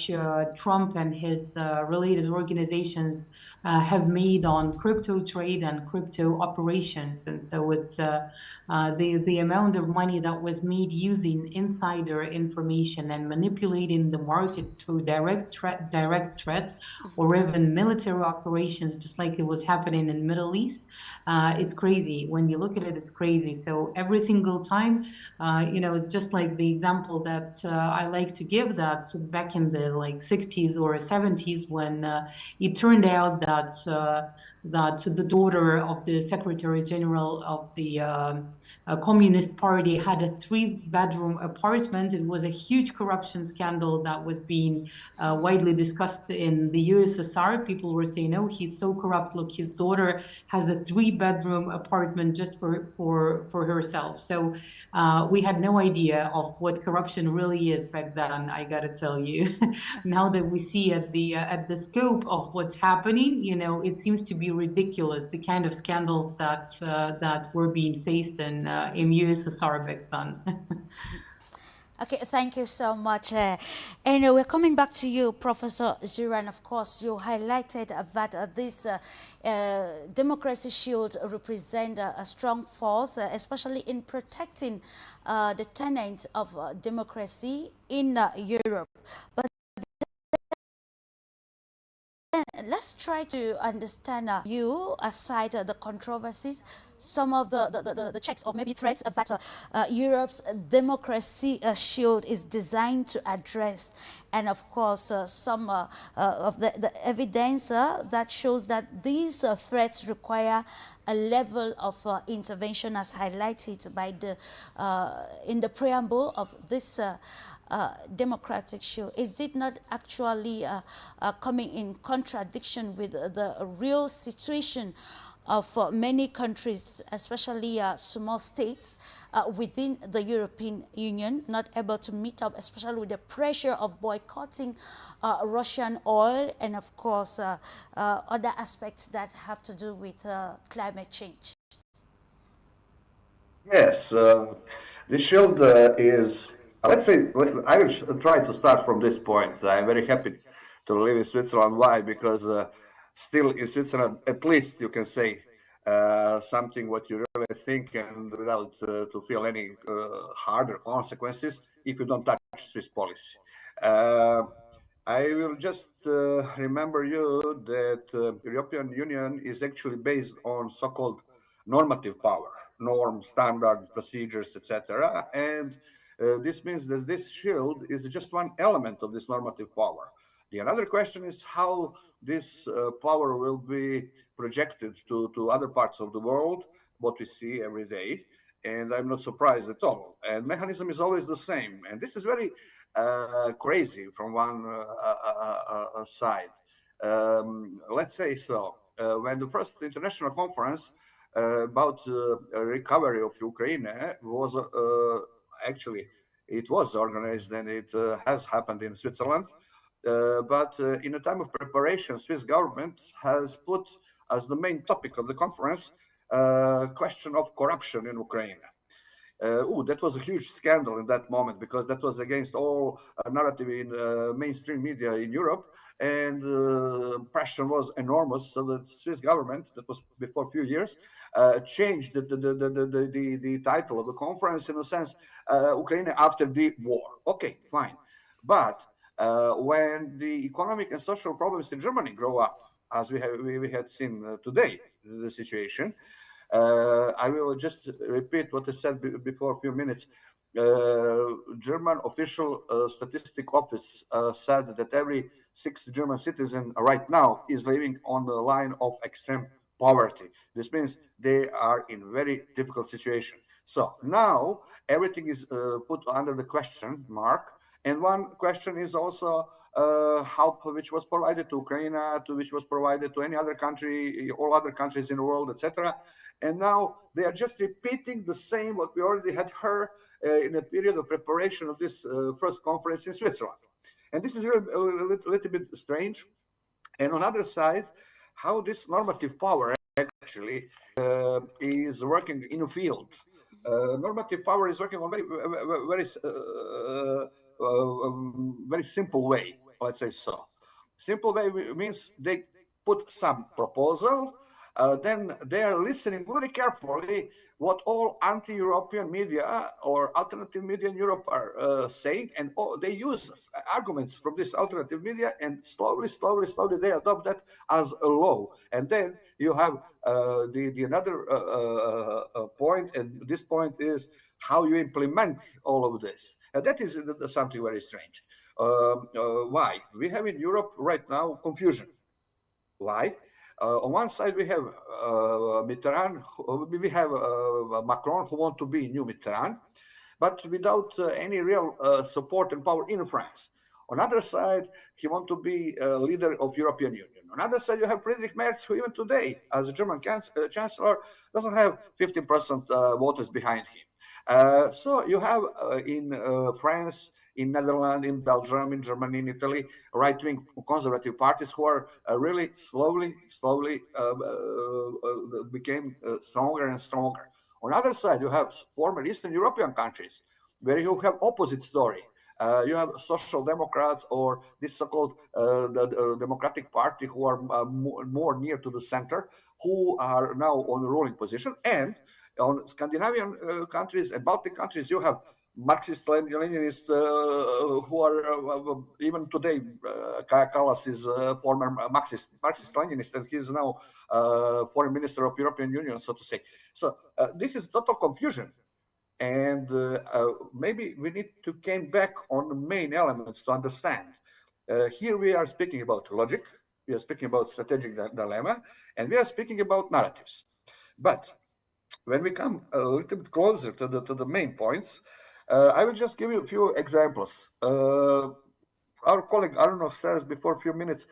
Speaker 5: Trump and his related organizations have made on crypto trade and crypto operations. And so it's the amount of money that was made using insider information and manipulating the markets through direct threats or even military operations, just like it was happening in the Middle East. It's crazy. When you look at it, it's crazy. So every single time, you know, it's just like the example that I like to give, that back in the like 60s or 70s, when it turned out that that the daughter of the Secretary General of the Communist Party had a 3-bedroom apartment. It was a huge corruption scandal that was being widely discussed in the USSR. People were saying, "Oh, he's so corrupt. Look, his daughter has a 3-bedroom apartment just for herself." So we had no idea of what corruption really is back then, I gotta tell you. Now that we see at the scope of what's happening, you know, it seems to be ridiculous, the kind of scandals that that were being faced in USSR back then.
Speaker 1: Okay, thank you so much. And we're coming back to you, Professor ZORAN. Of course, you highlighted that this democracy shield represent a strong force, especially in protecting the tenets of democracy in Europe. But let's try to understand you, aside the controversies, some of the checks or maybe threats that Europe's democracy shield is designed to address. And of course, some of the evidence that shows that these threats require a level of intervention, as highlighted by the in the preamble of this democratic shield. Is it not actually coming in contradiction with the real situation of many countries, especially small states within the European Union, not able to meet up, especially with the pressure of boycotting Russian oil, and of course other aspects that have to do with climate change?
Speaker 3: Yes, the shield is, let's say, I will try to start from this point. I'm very happy to live in Switzerland. Why? Because still in Switzerland, at least you can say something what you really think, and without to feel any harder consequences if you don't touch Swiss policy. I will just remember you that European Union is actually based on so-called normative power, norms, standards, procedures, etc. And this means that this shield is just one element of this normative power. The another question is how this power will be projected to other parts of the world, what we see every day. And I'm not surprised at all. And mechanism is always the same. And this is very crazy from one side. Let's say so. When the first international conference about recovery of Ukraine was actually, it was organized, and it has happened in Switzerland. But in a time of preparation, Swiss government has put as the main topic of the conference question of corruption in Ukraine. That was a huge scandal in that moment, because that was against all narrative in mainstream media in Europe, and pressure was enormous. So the Swiss government, that was before a few years, changed the title of the conference in a sense, Ukraine after the war. Okay, fine. But when the economic and social problems in Germany grow up, as we had seen today, the situation, I will just repeat what I said before a few minutes. German official statistic office said that every 6th German citizen right now is living on the line of extreme poverty. This means they are in very difficult situation. So now everything is put under the question mark. And one question is also help which was provided to Ukraine, which was provided to any other country, all other countries in the world, etc. And now they are just repeating the same what we already had heard in a period of preparation of this first conference in Switzerland. And this is really a little bit strange. And on the other side, how this normative power actually is working in a field. Normative power is working on very simple way, let's say so. Simple way means they put some proposal, then they are listening very carefully what all anti-European media or alternative media in Europe are saying, and they use arguments from this alternative media, and slowly they adopt that as a law. And then you have another point, and this point is how you implement all of this. And that is something very strange. Why? We have in Europe right now confusion. Why? On one side, we have Mitterrand, we have Macron, who want to be new Mitterrand, but without any real support and power in France. On the other side, he wants to be a leader of European Union. On the other side, you have Friedrich Merz, who even today, as a German chancellor, doesn't have 15% voters behind him. So you have in France, in Netherlands, in Belgium, in Germany, in Italy, right-wing conservative parties who are really slowly became stronger and stronger. On the other side, you have former Eastern European countries where you have opposite story. You have social democrats, or this so-called the Democratic Party, who are more near to the center, who are now on the ruling position. And on Scandinavian countries and Baltic countries, you have Marxist-Leninists who are even today. Kaja Kallas is former Marxist-Leninist, and he is now foreign minister of European Union, so to say. So this is total confusion. And maybe we need to come back on the main elements to understand. Here we are speaking about logic, we are speaking about strategic dilemma, and we are speaking about narratives. But when we come a little bit closer to the main points, I will just give you a few examples. Our colleague Arnaud says before a few minutes,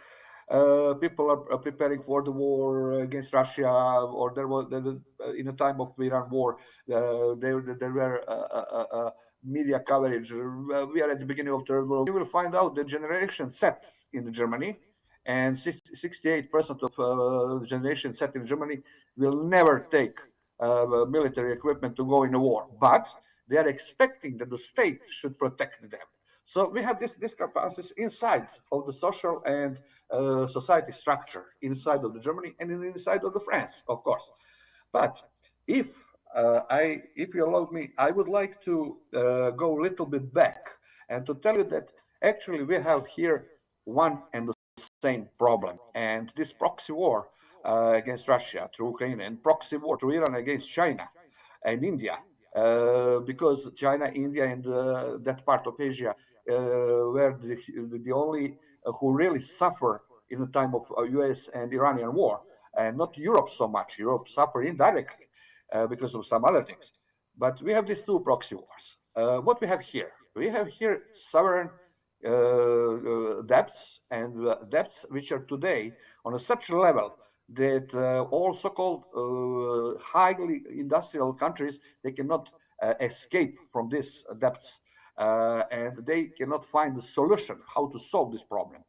Speaker 3: people are preparing for the war against Russia, or there was in the time of the Iran war, there were media coverage. We are at the beginning of the world. You will find out the generation set in Germany, and 68% of the generation set in Germany will never take military equipment to go in a war, but they are expecting that the state should protect them. So we have this discrepancies inside of the social and society structure inside of the Germany and inside of the France, of course. But if you allow me, I would like to go a little bit back and to tell you that actually we have here one and the same problem, and this proxy war against Russia through Ukraine, and proxy war through Iran against China and India, because China, India, and that part of Asia were the only who really suffer in the time of US and Iranian war, and not Europe so much. Europe suffered indirectly because of some other things. But we have these two proxy wars. What we have here? We have here sovereign debts, and debts which are today on such a level that all so-called highly industrial countries, they cannot escape from these debts. and they cannot find the solution how to solve this problem.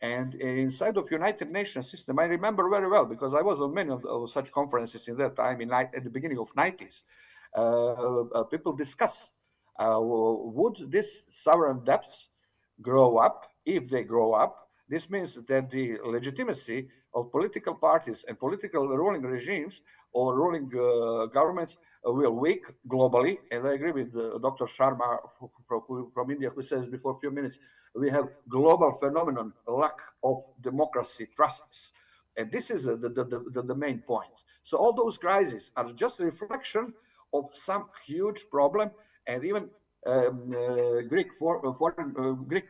Speaker 3: And inside of United Nations system, I remember very well because I was on many of such conferences in that time, at the beginning of 90s. People discuss would these sovereign debts grow up? If they grow up, this means that the legitimacy of political parties and political ruling regimes or ruling governments will weak globally. And I agree with Dr. Sharma from India, who says before a few minutes, we have global phenomenon, lack of democracy, trusts. And this is the main point. So all those crises are just a reflection of some huge problem. And even Greek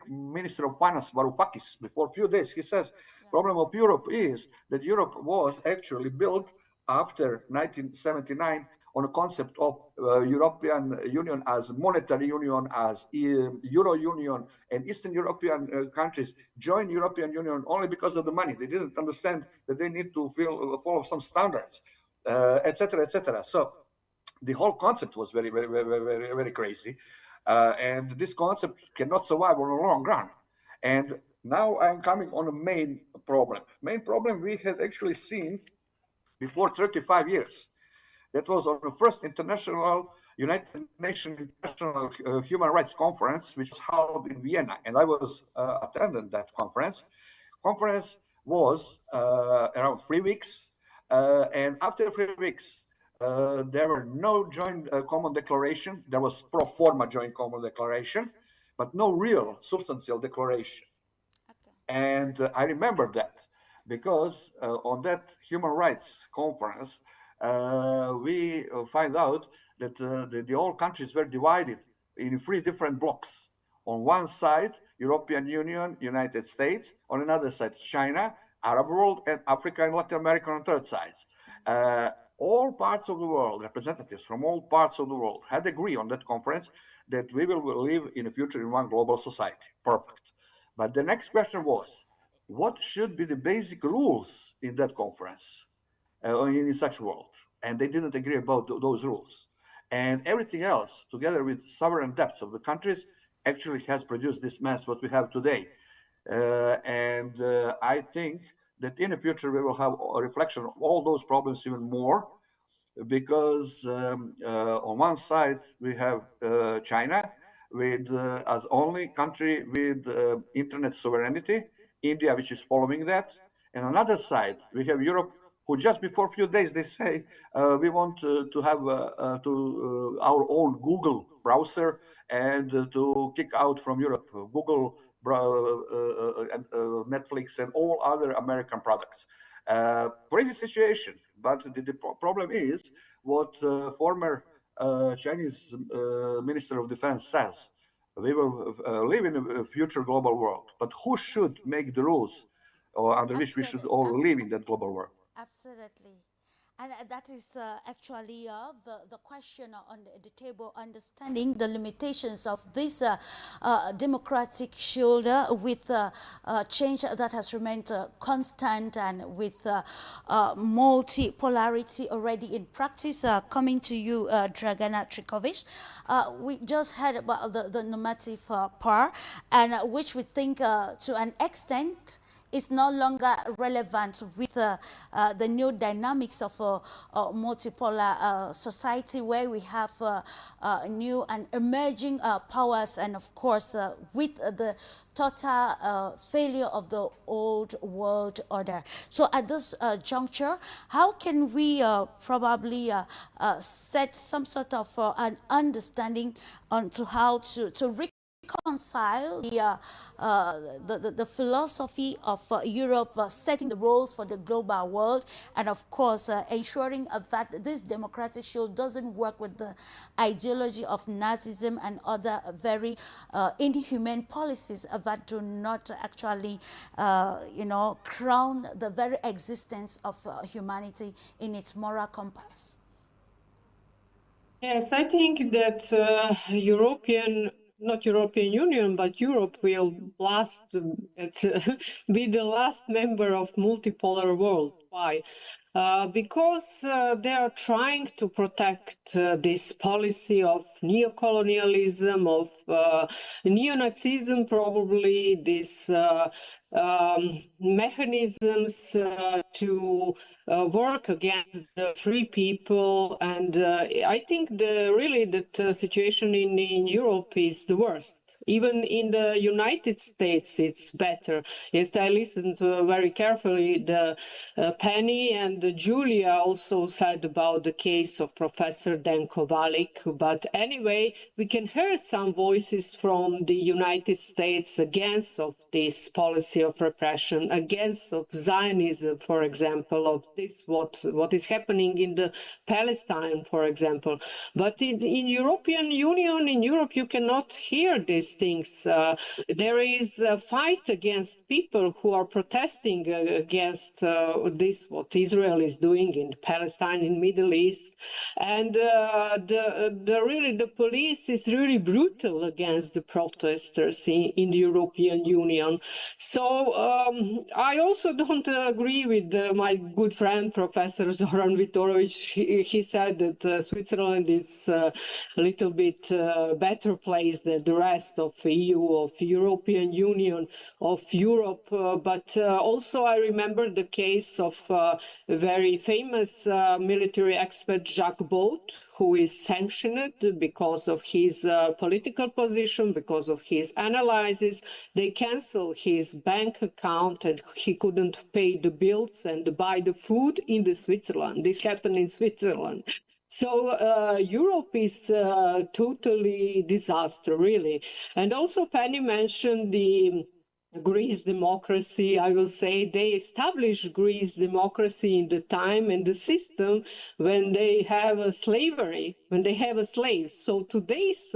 Speaker 3: Minister of Finance, Varoufakis, before a few days, he says, problem of Europe is that Europe was actually built after 1979 on a concept of European Union as monetary union, as Euro Union, and Eastern European countries joined European Union only because of the money. They didn't understand that they need to follow some standards, etc., etc. So the whole concept was very, very, very, very, very crazy. And this concept cannot survive on a long run. And now I'm coming on a main problem. Main problem we had actually seen before 35 years. That was on the first international United Nations International Human Rights Conference, which was held in Vienna. And I was attending that conference. Conference was around 3 weeks. And after 3 weeks, there were no joint common declaration. There was pro forma joint common declaration, but no real substantial declaration. Okay. And I remember that because on that human rights conference, we find out that the all countries were divided in 3 different blocks. On one side, European Union, United States. On another side, China, Arab world, and Africa and Latin America on third sides. All parts of the world, representatives from all parts of the world had agreed on that conference that we will live in the future in one global society. Perfect. But the next question was, what should be the basic rules in that conference? In such world, and they didn't agree about those rules, and everything else together with sovereign debts of the countries actually has produced this mess what we have today. I think that in the future we will have a reflection of all those problems even more, because on one side we have China with as only country with internet sovereignty, India which is following that, and on another side we have Europe, who just before a few days they say we want to have our own Google browser and to kick out from Europe Google, Netflix, and all other American products. Crazy situation, but the problem is what former Chinese Minister of Defense says. We will live in a future global world, but who should make the rules under which we should all live in that global world?
Speaker 1: Absolutely. And that is actually the question on the table, understanding the limitations of this democratic shield with change that has remained constant and with multipolarity already in practice. Coming to you, Dragana TRIFKOVIĆ. We just heard about the normative power, and which we think to an extent is no longer relevant with the new dynamics of a multipolar society, where we have new and emerging powers, and of course with the total failure of the old world order. So at this juncture, how can we probably set some sort of an understanding on to how to reconcile the philosophy of Europe setting the roles for the global world, and of course ensuring that this democratic shield doesn't work with the ideology of Nazism and other very inhumane policies that do not actually crown the very existence of humanity in its moral compass?
Speaker 2: Yes, I think that not European Union, but Europe will be the last member of multipolar world. Why? because they are trying to protect this policy of neocolonialism, of neo-Nazism, probably, this mechanisms to work against the free people. And I think that situation in Europe is the worst. Even in the United States, it's better. Yes, I listened very carefully. The Penny and Julia also said about the case of Professor Dan Kovalik. But anyway, we can hear some voices from the United States against of this policy of repression, against of Zionism, for example, of this what is happening in the Palestine, for example. But in European Union, in Europe, you cannot hear these things. There is a fight against people who are protesting against this, what Israel is doing in Palestine, in Middle East. And the police is really brutal against the protesters in the European Union. So I also don't agree with my good friend, Professor Zoran VITOROVIќ. He said that Switzerland is a little bit better place than the rest of EU, of European Union, of Europe. But also I remember the case of a very famous military expert, Jacques Bout, who is sanctioned because of his political position, because of his analysis. They canceled his bank account and he couldn't pay the bills and buy the food in the Switzerland. This happened in Switzerland. So Europe is totally disaster, really. And also Penny mentioned the Greece democracy. I will say they established Greece democracy in the time and the system when they have a slavery, when they have a slave. So today's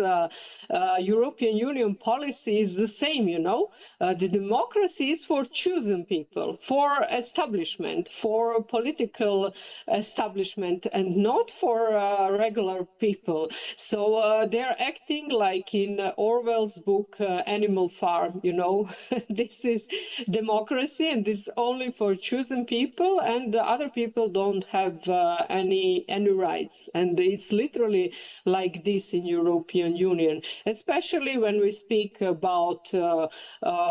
Speaker 2: European Union policy is the same, you know. The democracy is for chosen people, for establishment, for political establishment, and not for regular people. So they're acting like in Orwell's book, Animal Farm, you know. This is democracy and this is only for chosen people, and the other people don't have any rights. And it's literally like this in European Union, especially when we speak about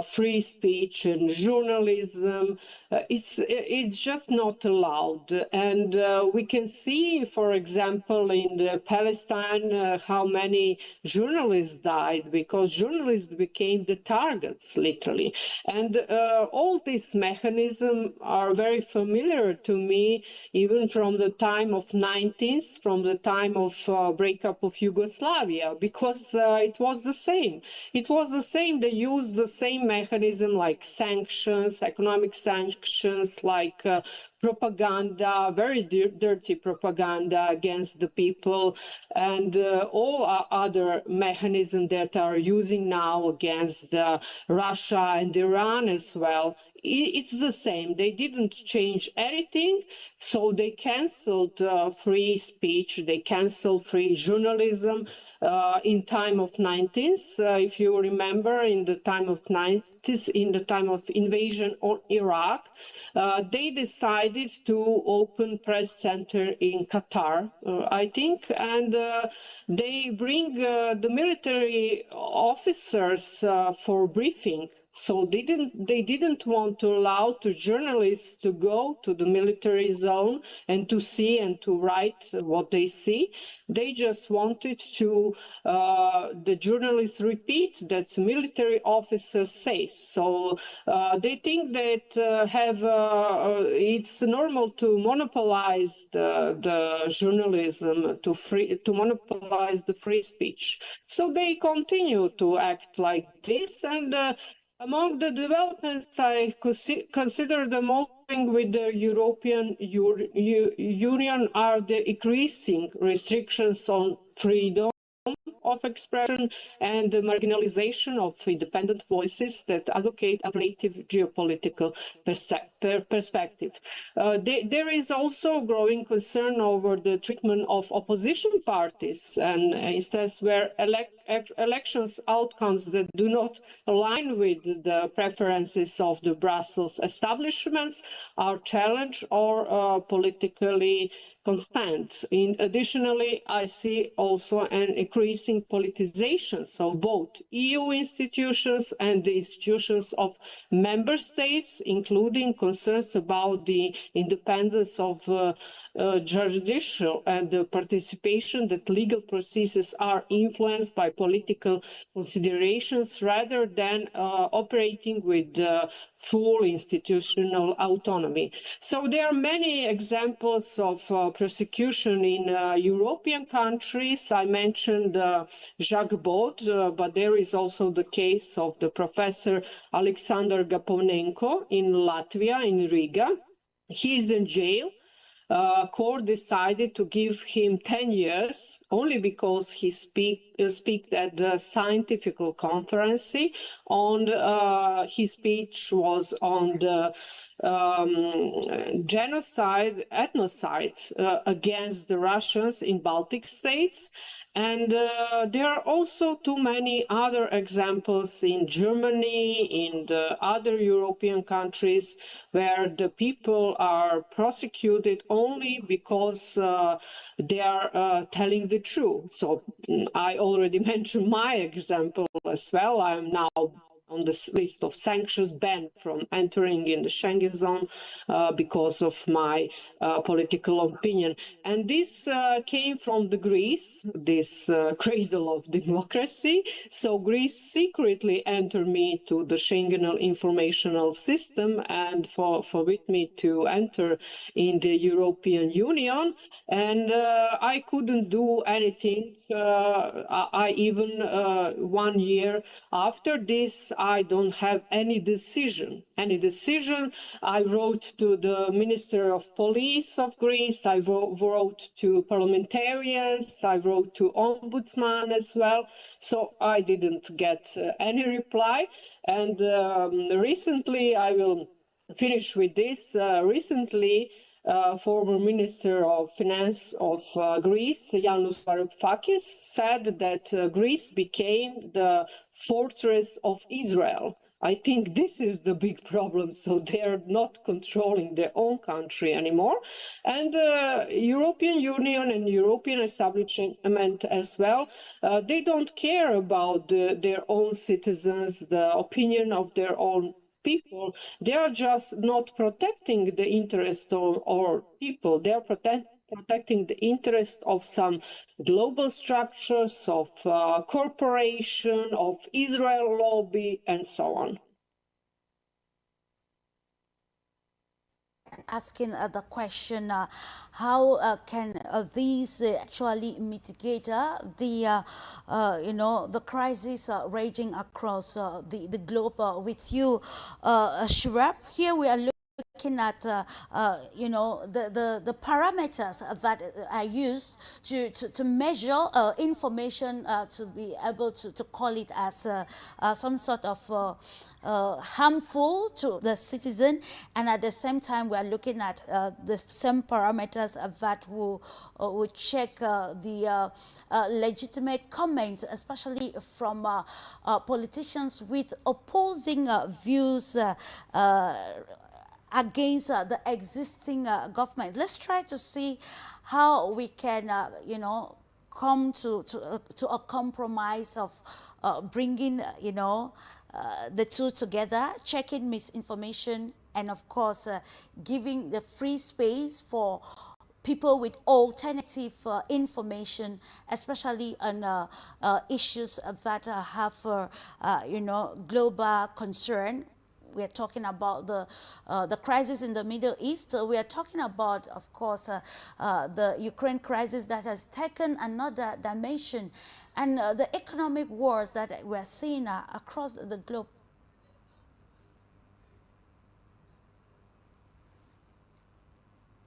Speaker 2: free speech and journalism. It's just not allowed. And we can see, for example, in the Palestine, how many journalists died because journalists became the targets, literally. And all these mechanisms are very familiar to me, even from the time of 90s, from the time of breakup of Yugoslavia, because it was the same. It was the same. They used the same mechanism, like sanctions, economic sanctions, like propaganda, very dirty propaganda against the people, and all other mechanisms that are using now against Russia and Iran as well. It's the same. They didn't change anything, so they cancelled free speech, they cancelled free journalism in time of 90s. If you remember, in the time of 90s, in the time of invasion of Iraq, they decided to open press center in Qatar, I think, and they bring the military officers for briefing. So they didn't want to allow to journalists to go to the military zone and to see and to write what they see. They just wanted to the journalists repeat that military officer says. So they think that it's normal to monopolize the journalism, to monopolize the free speech. So they continue to act like this. And among the developments I consider the most with the European Union are the increasing restrictions on freedom of expression and the marginalization of independent voices that advocate alternative geopolitical perspective. There is also growing concern over the treatment of opposition parties and instances where elections outcomes that do not align with the preferences of the Brussels establishments are challenged or politically constant. Additionally, I see also an increasing politicization of both EU institutions and the institutions of member states, including concerns about the independence of judicial and the participation that legal processes are influenced by political considerations rather than operating with full institutional autonomy. So there are many examples of prosecution in European countries. I mentioned Jacques Baud, but there is also the case of the professor Alexander Gaponenko in Latvia, in Riga. He is in jail. Court decided to give him 10 years only because he speak at the scientific conference. His speech was on the genocide, ethnocide against the Russians in Baltic states. And there are also too many other examples in Germany, in the other European countries, where the people are prosecuted only because they are telling the truth. So I already mentioned my example as well. I am now on the list of sanctions, banned from entering in the Schengen zone because of my political opinion. And this came from the Greece, this cradle of democracy. So Greece secretly entered me to the Schengen informational system and forbid me to enter in the European Union. And I couldn't do anything. I even 1 year after this, I don't have any decision. I wrote to the Minister of Police of Greece. I wrote to parliamentarians. I wrote to Ombudsman as well. So I didn't get any reply. And recently, I will finish with this. Recently, former Minister of Finance of Greece, Yanis Varoufakis, said that Greece became the fortress of Israel. I think this is the big problem. So they are not controlling their own country anymore. And European Union and European establishment as well, they don't care about their own citizens, the opinion of their own people. They are just not protecting the interest of our people. They are protecting the interest of some global structures, of corporation, of Israel lobby, and so on.
Speaker 1: Asking the question, how can these actually mitigate the the crisis raging across the globe? With you, SHARMA, here we are looking at the parameters that are used to measure information to be able to call it as some sort of harmful to the citizen, and at the same time we are looking at the same parameters that will check the legitimate comments, especially from politicians with opposing views against the existing government. Let's try to see how we can come to a compromise of bringing the two together, checking misinformation, and of course giving the free space for people with alternative information, especially on issues that have global concern. We are talking about the crisis in the Middle East. We are talking about, of course, the Ukraine crisis that has taken another dimension, and the economic wars that we are seeing across the globe.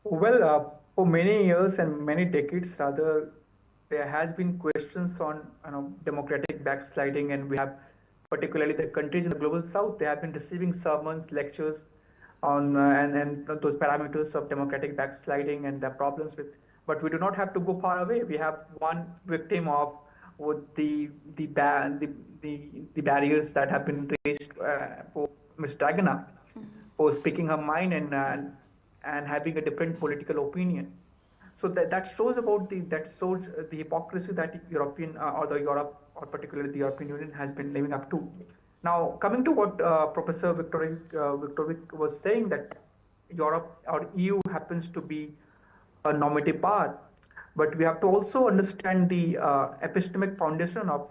Speaker 4: Well, for many years and many decades rather, there has been questions on democratic backsliding, and we have particularly the countries in the global south, they have been receiving sermons, lectures on and those parameters of democratic backsliding and the problems with. But we do not have to go far away. We have one victim of with the barriers that have been raised for Ms. DRAGANA for speaking her mind and having a different political opinion. So that shows the hypocrisy that European or the Europe or particularly the European Union has been living up to. Now, coming to what Professor Vitorovic was saying, that Europe or EU happens to be a normative power, but we have to also understand the epistemic foundation of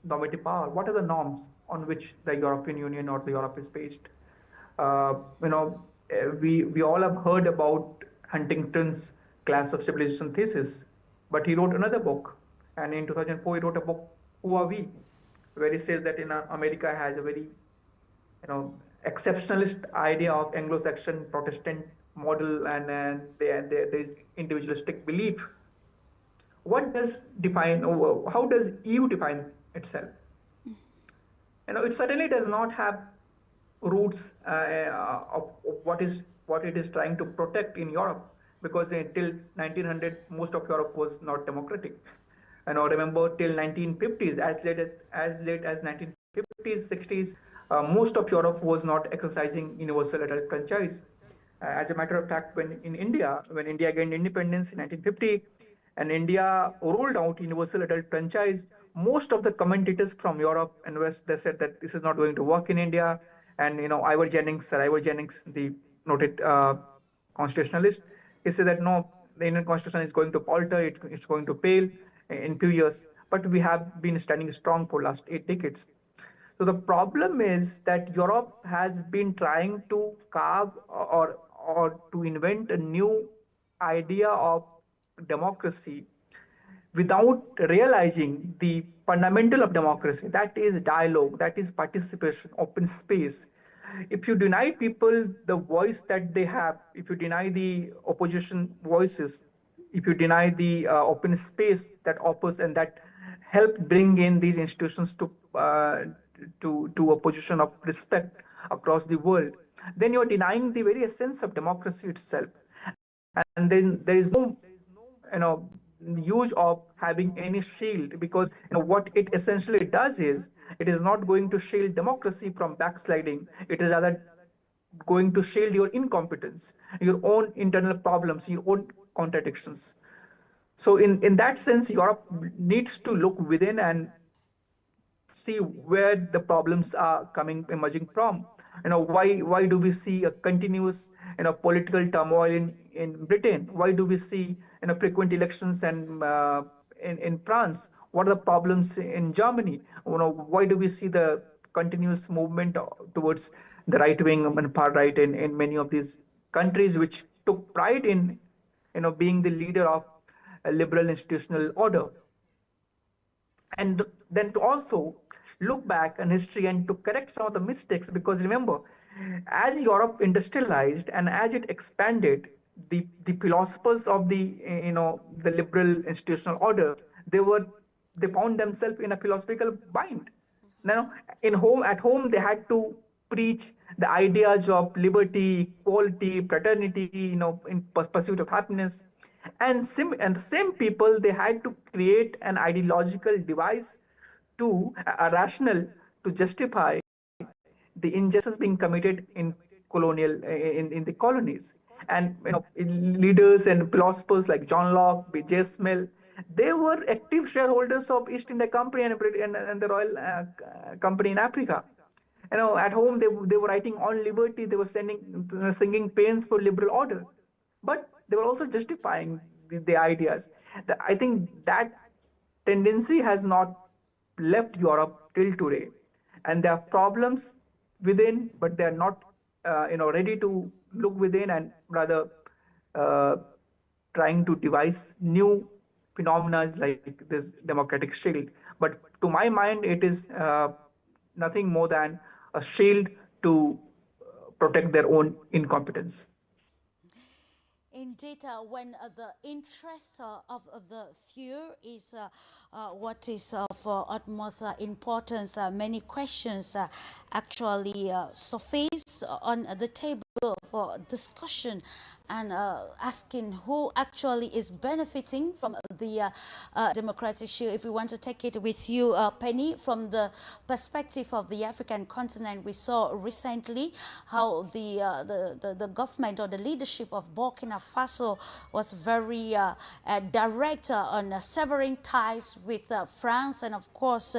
Speaker 4: normative power. What are the norms on which the European Union or the Europe is based? We all have heard about Huntington's class of civilization thesis, but he wrote another book, and in 2004 he wrote a book, Who Are We?, where he says that in America has a very exceptionalist idea of Anglo-Saxon Protestant model, and there is individualistic belief. What does define, how does EU define itself? It certainly does not have roots of what it is trying to protect in Europe, because until 1900 most of Europe was not democratic. Remember till 1950s, as late as 1950s, 60s, most of Europe was not exercising universal adult franchise. As a matter of fact, when India gained independence in 1950, and India rolled out universal adult franchise, most of the commentators from Europe and West, they said that this is not going to work in India. And Sir Ivor Jennings, the noted constitutionalist, he said that no, the Indian constitution is going to falter, it's going to fail in few years. But we have been standing strong for last 8 decades. So the problem is that Europe has been trying to carve or to invent a new idea of democracy without realizing the fundamental of democracy, that is dialogue, that is participation, open space. If you deny people the voice that they have, if you deny the opposition voices, if you deny the open space that offers and that help bring in these institutions to a position of respect across the world, then you're denying the very essence of democracy itself. And then there is no use of having any shield, because what it essentially does is it is not going to shield democracy from backsliding. It is rather going to shield your incompetence, your own internal problems, your own contradictions. So in that sense, Europe needs to look within and see where the problems are emerging from. Why do we see a continuous political turmoil in Britain? Why do we see frequent elections and in France? What are the problems in Germany? Why do we see the continuous movement towards the right wing and far right in many of these countries, which took pride in being the leader of a liberal institutional order? And then to also look back in history and to correct some of the mistakes, because remember, as Europe industrialized and as it expanded, the philosophers of the liberal institutional order, they found themselves in a philosophical bind. Now, at home, they had to preach the ideas of liberty, equality, fraternity, in pursuit of happiness. And the same people, they had to create an ideological device a rationale to justify the injustice being committed in the colonies. And leaders and philosophers like John Locke, B.J. Mill, they were active shareholders of East India Company and the Royal Company in Africa. At home they were writing on liberty, they were singing pains for liberal order, but they were also justifying the ideas. I think that tendency has not left Europe till today, and there are problems within, but they are not ready to look within, and rather trying to devise new phenomena like this democratic shield. But to my mind, it is nothing more than a shield to protect their own incompetence.
Speaker 1: Indeed, when the interest of the few is what is of utmost importance, many questions actually surface on the table for discussion, and asking who actually is benefiting from the democratic shield. If we want to take it with you, Penny, from the perspective of the African continent, we saw recently how the government or the leadership of Burkina Faso was very direct on severing ties with France, and of course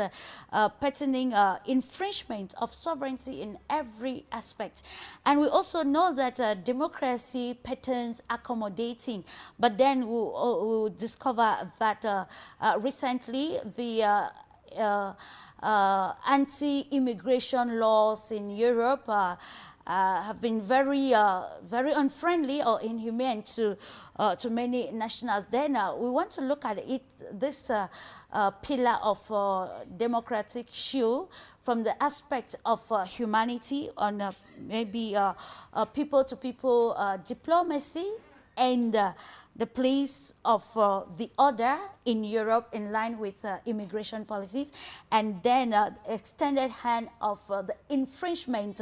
Speaker 1: pertaining infringement of sovereignty in every aspect. And we also know that democracy patterns accommodating, but then we'll discover that recently the anti-immigration laws in Europe have been very unfriendly or inhumane to many nationals. Then we want to look at it, this pillar of democratic shield, from the aspect of humanity, on maybe people-to-people diplomacy, and the place of the other in Europe in line with immigration policies, and then extended hand of the infringement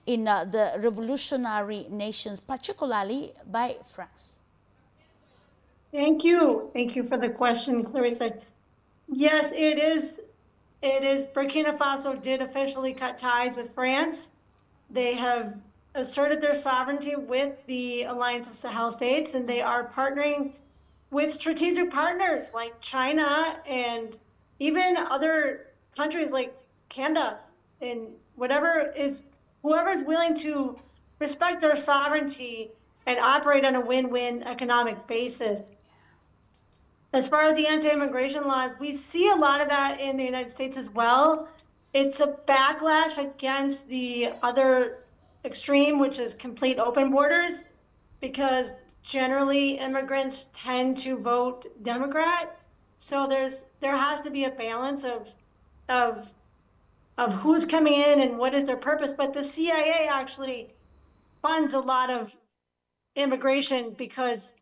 Speaker 1: in the revolutionary nations, particularly by France.
Speaker 6: Thank you. Thank you for the question, Clarissa. Yes, it is. Burkina Faso did officially cut ties with France. They have asserted their sovereignty with the Alliance of Sahel States, and they are partnering with strategic partners like China and even other countries like Canada, and whoever's willing to respect their sovereignty and operate on a win-win economic basis. As far as the anti-immigration laws, we see a lot of that in the United States as well. It's a backlash against the other extreme, which is complete open borders, because generally immigrants tend to vote Democrat. So there has to be a balance of who's coming in and what is their purpose. But the CIA actually funds a lot of immigration because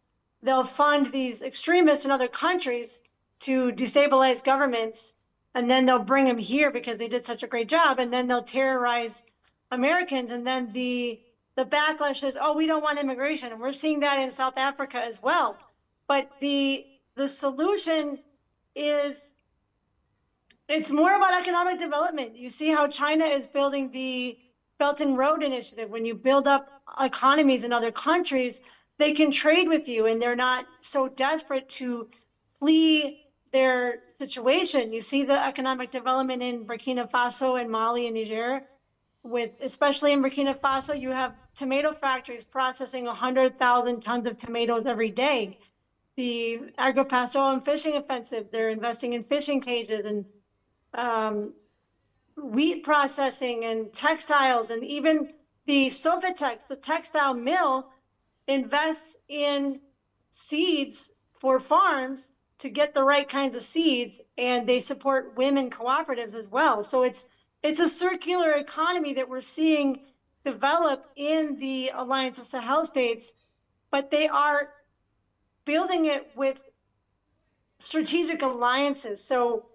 Speaker 6: they'll fund these extremists in other countries to destabilize governments, and then they'll bring them here because they did such a great job, and then they'll terrorize Americans, and then the backlash is, oh, we don't want immigration, and we're seeing that in South Africa as well. But the solution is, it's more about economic development. You see how China is building the Belt and Road Initiative. When you build up economies in other countries, they can trade with you, and they're not so desperate to flee their situation. You see the economic development in Burkina Faso and Mali and Niger. Especially in Burkina Faso, you have tomato factories processing 100,000 tons of tomatoes every day. The agro-pastoral fishing offensive, they're investing in fishing cages and wheat processing and textiles, and even the Sofitex, the textile mill, invests in seeds for farms to get the right kinds of seeds, and they support women cooperatives as well. So it's a circular economy that we're seeing develop in the Alliance of Sahel States, but they are building it with strategic alliances. So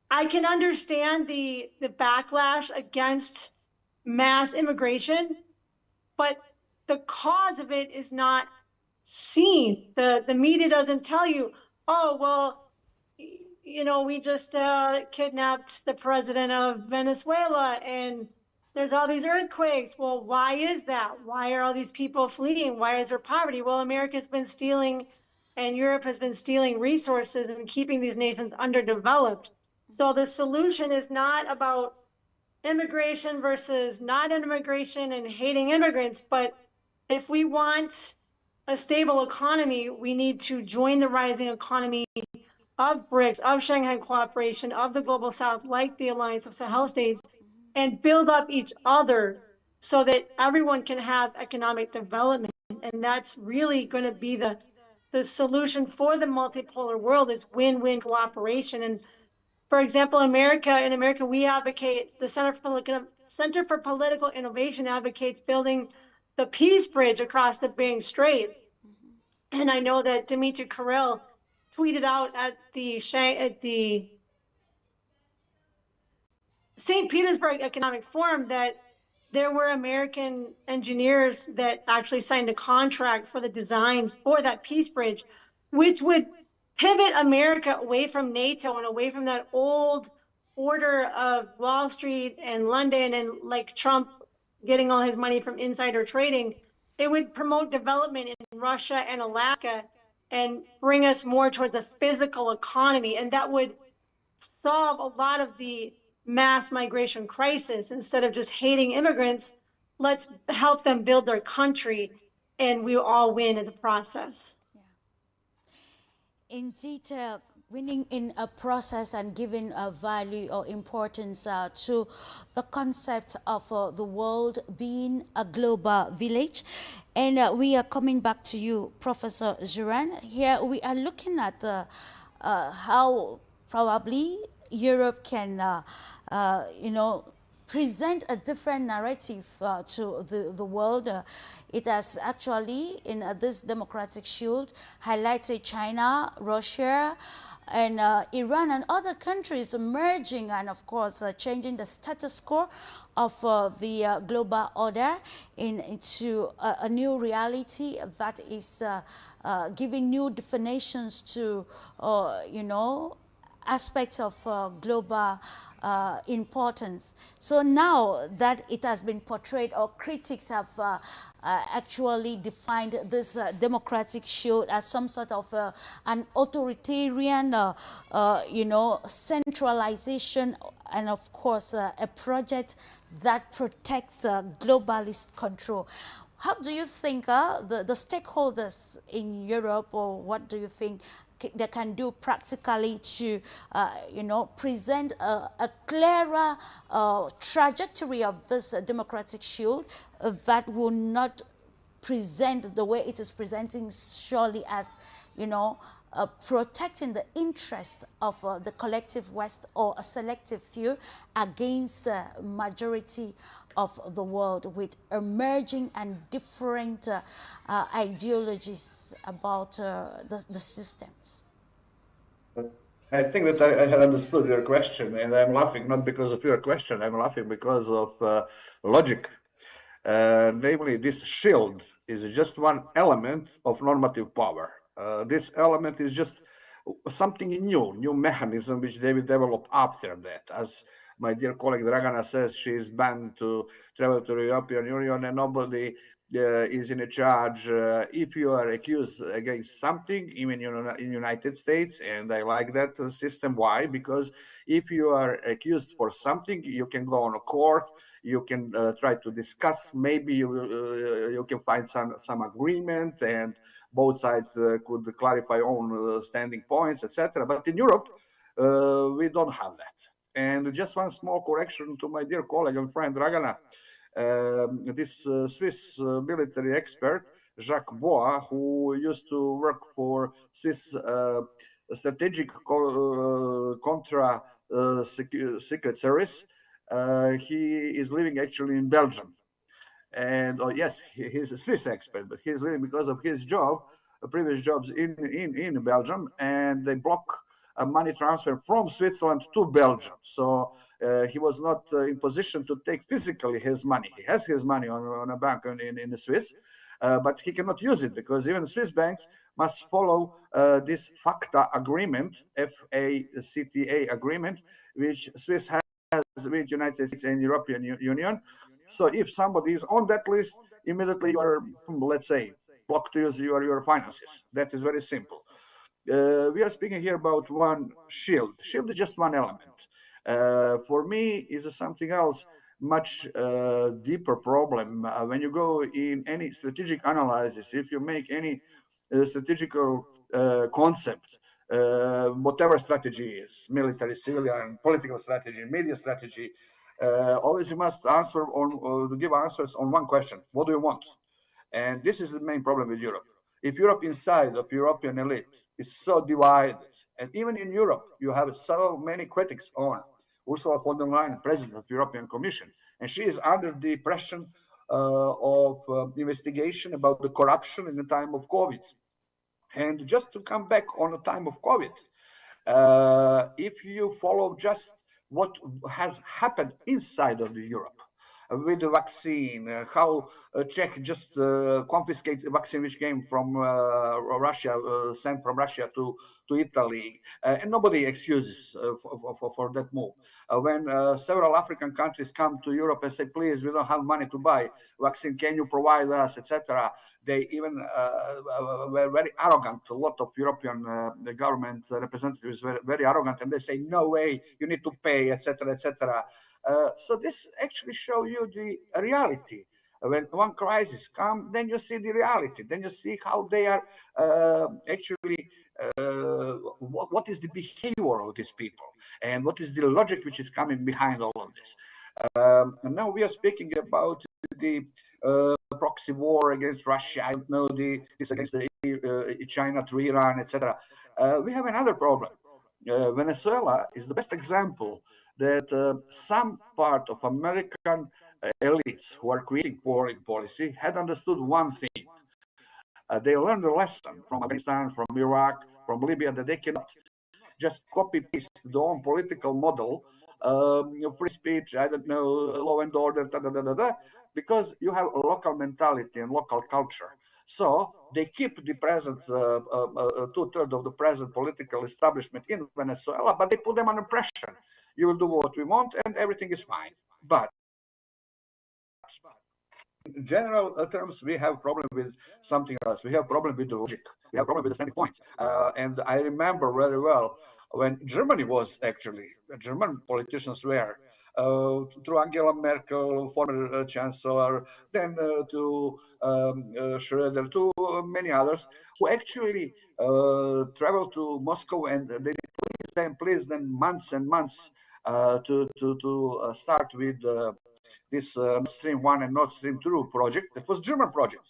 Speaker 6: I can understand the backlash against mass immigration, but the cause of it is not seen. The media doesn't tell you, oh, well, you know, we just kidnapped the president of Venezuela and there's all these earthquakes. Well, why is that? Why are all these people fleeing? Why is there poverty? Well, America's been stealing and Europe has been stealing resources and keeping these nations underdeveloped. So the solution is not about immigration versus not immigration and hating immigrants, but if we want a stable economy, we need to join the rising economy of BRICS, of Shanghai Cooperation, of the Global South, like the Alliance of Sahel States, and build up each other so that everyone can have economic development. And that's really going to be the solution for the multipolar world, is win-win cooperation. And for example, in America, we advocate, the Center for Political Innovation advocates building the peace bridge across the Bering Strait. And I know that Dmitry Kirill tweeted out at the St. Petersburg Economic Forum that there were American engineers that actually signed a contract for the designs for that peace bridge, which would pivot America away from NATO and away from that old order of Wall Street and London and like Trump getting all his money from insider trading. It would promote development in Russia and Alaska and bring us more towards a physical economy. And that would solve a lot of the mass migration crisis. Instead of just hating immigrants, let's help them build their country and we all win in the process.
Speaker 1: Indeed, winning in a process and giving a value or importance to the concept of the world being a global village. And we are coming back to you, Professor ZORAN. Here we are looking at how probably Europe can, you know, present a different narrative to the world. It has actually, in this democratic shield, highlighted China, Russia, and Iran and other countries emerging and, of course, changing the status quo of the global order into a new reality that is giving new definitions to, you know, aspects of global importance. So now that it has been portrayed, or critics have actually defined this democratic shield as some sort of an authoritarian, you know, centralization, and of course a project that protects globalist control. How do you think the stakeholders in Europe, or what do you think they can do practically to, you know, present a clearer trajectory of this democratic shield that will not present the way it is presenting surely as, you know, protecting the interest of the collective West or a selective few against majority of the world, with emerging and different ideologies about the systems?
Speaker 3: I think that I had understood your question, and I'm laughing not because of your question, I'm laughing because of logic. Namely, this shield is just one element of normative power. This element is just something new mechanism which they will develop after that. As my dear colleague Dragana says, she is banned to travel to the European Union and nobody is in a charge if you are accused against something, even in United States. And I like that system. Why? Because if you are accused for something, you can go on a court, you can try to discuss, maybe you can find some agreement, and both sides could clarify own standing points, etc. But in Europe, we don't have that. And just one small correction to my dear colleague and friend Dragana. This Swiss military expert, Jacques Bois, who used to work for Swiss strategic contra secret service, he is living actually in Belgium. And yes, he's a Swiss expert, but he's living because of his job, previous jobs in Belgium, and they block a money transfer from Switzerland to Belgium. So he was not in position to take physically his money. He has his money on a bank in the Swiss, but he cannot use it because even Swiss banks must follow this FACTA agreement, FACTA agreement, which Swiss has with United States and European Union. So if somebody is on that list, immediately you are, let's say, blocked to use your finances. That is very simple. We are speaking here about one shield. Shield is just one element. For me, is something else, much deeper problem. When you go in any strategic analysis, if you make any strategical concept, whatever strategy is, military, civilian, political strategy, media strategy, always you must answer on, give answers on one question: what do you want? And this is the main problem with Europe. If Europe inside of European elite is so divided, and even in Europe, you have so many critics on Ursula von der Leyen, President of the European Commission, and she is under the pressure investigation about the corruption in the time of COVID. And just to come back on the time of COVID, if you follow just what has happened inside of the Europe with the vaccine, how Czech just confiscated the vaccine which came from Russia, sent from Russia to Italy, and nobody excuses for that move. When several African countries come to Europe and say, please, we don't have money to buy vaccine, can you provide us, etc. They even were very arrogant. A lot of European government representatives were very arrogant, and they say, no way, you need to pay, etc., etc. So this actually shows you the reality. When one crisis comes, then you see the reality. Then you see how they are actually, what is the behavior of these people, and what is the logic which is coming behind all of this. And now we are speaking about the proxy war against Russia. I don't know, this against China to Iran, etc. We have another problem. Venezuela is the best example that some part of American elites who are creating foreign policy had understood one thing. They learned the lesson from Afghanistan, from Iraq, from Libya, that they cannot just copy-paste their own political model, free speech, I don't know, law and order, because you have a local mentality and local culture. So they keep the present, two-thirds of the present political establishment in Venezuela, but they put them under pressure. You will do what we want and everything is fine. But in general terms, we have problem with something else. We have problem with the logic. We have problem with the standing points. And I remember very well when Germany was actually, the German politicians were, through Angela Merkel, former chancellor, then to Schröder, to many others, who actually traveled to Moscow, and they pleased them months and months to start with this Nord Stream 1 and Nord Stream 2 project. That was German project.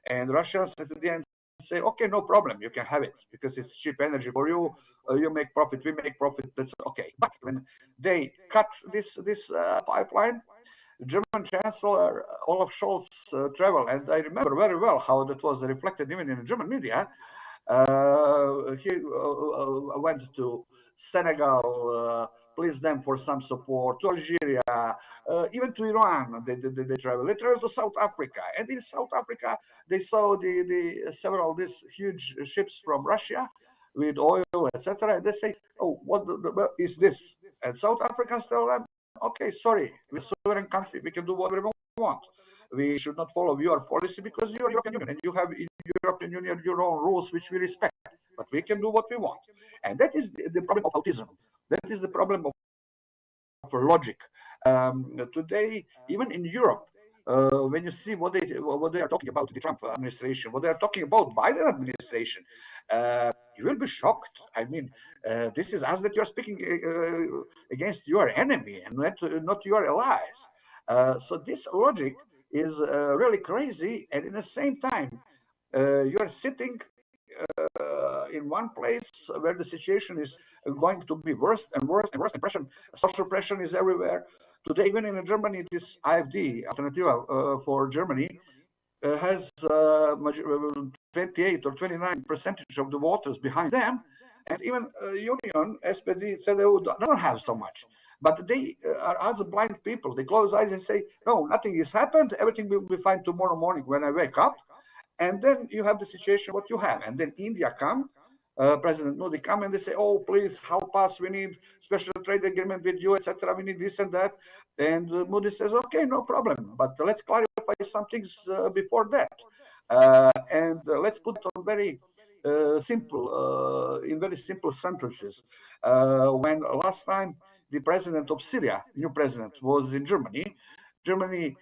Speaker 3: And Russians at the end say, okay, no problem, you can have it because it's cheap energy for you. You make profit, we make profit. That's okay. But when they cut this pipeline, German Chancellor Olaf Scholz traveled, and I remember very well how that was reflected even in the German media. He went to Senegal, pleased them for some support, to Algeria, even to Iran. They traveled. They traveled to South Africa, and in South Africa they saw several these huge ships from Russia with oil, etc. And they say, "Oh, what is this?" And South Africans tell them, "Okay, sorry, we're a sovereign country. We can do whatever we want. We should not follow your policy because you're European Union and you have in European Union your own rules which we respect. But we can do what we want." And that is the problem of autism. That is the problem of logic. Today, even in Europe, when you see what they are talking about the Trump administration, what they are talking about Biden administration, you will be shocked. I mean, this is us that you are speaking against your enemy and not your allies. So this logic is really crazy, and in the same time, you are sitting in one place where the situation is going to be worse and worse and worse, and pressure, social pressure is everywhere. Today, even in Germany, this AfD, Alternative for Germany, has 28 or 29% of the voters behind them, and even Union, SPD, CDU doesn't have so much. But they are as blind people. They close eyes and say, no, nothing has happened. Everything will be fine tomorrow morning when I wake up. And then you have the situation what you have. And then India come, President Modi come, and they say, oh, please help us. We need special trade agreement with you, etc. We need this and that. And Modi says, okay, no problem. But let's clarify some things before that. And let's put it on very simple, in very simple sentences. When last time the president of Syria, new president, was in Germany, Germany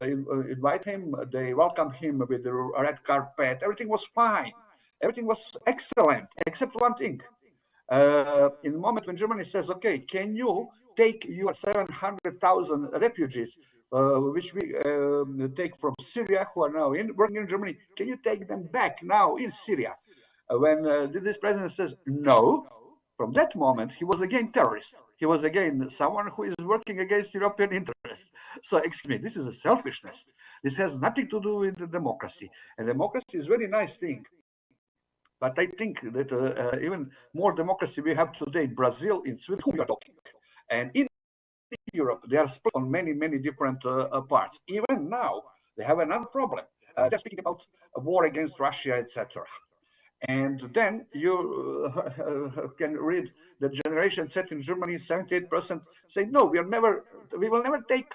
Speaker 3: invited him, they welcomed him with the red carpet. Everything was fine. Everything was excellent, except one thing. In the moment when Germany says, okay, can you take your 700,000 refugees, which we take from Syria, who are now working in Germany, can you take them back now in Syria? When this president says no, from that moment, he was again terrorist. he was again someone who is working against European interests. So excuse me, this is a selfishness. This has nothing to do with the democracy. And democracy is a very nice thing. But I think that even more democracy we have today in Brazil, in Sweden, whom we are talking. And in Europe, they are split on many, many different parts. Even now, they have another problem. They're speaking about a war against Russia, etc. And then you can read the generation set in Germany, 78% say, no, we will never take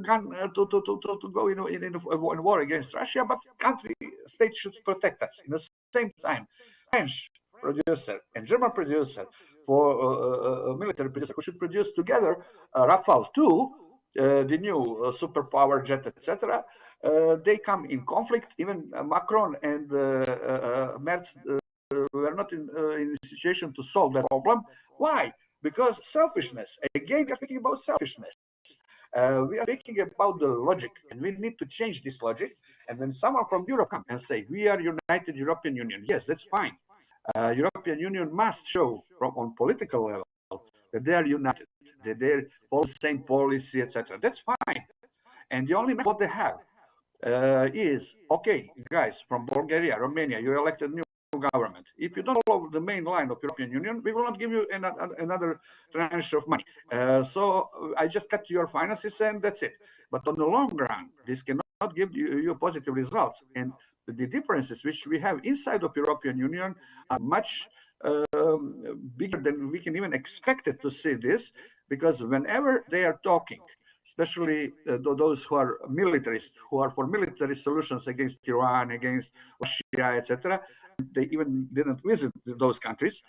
Speaker 3: gun to go in war against Russia, but country, state should protect us. In the same time, French producer and German producer for military producer who should produce together Rafale 2, the new superpower jet, etc. They come in conflict. Even Macron and Merz were not in a situation to solve that problem. Why? Because selfishness. Again, we are speaking about selfishness. We are speaking about the logic, and we need to change this logic. And when someone from Europe comes and say, we are united European Union, yes, that's fine. European Union must show on political level that they are united, that they follow the same policy, etc. That's fine. And the only what they have is, okay, guys from Bulgaria, Romania, you elected new government. If you don't follow the main line of European Union, we will not give you another tranche of money. So I just cut your finances and that's it. But on the long run, this cannot give you positive results. And the differences which we have inside of European Union are much bigger than we can even expect it to see this, because whenever they are talking, especially those who are militarists, who are for military solutions against Iran, against Russia, etc., they even didn't visit those countries.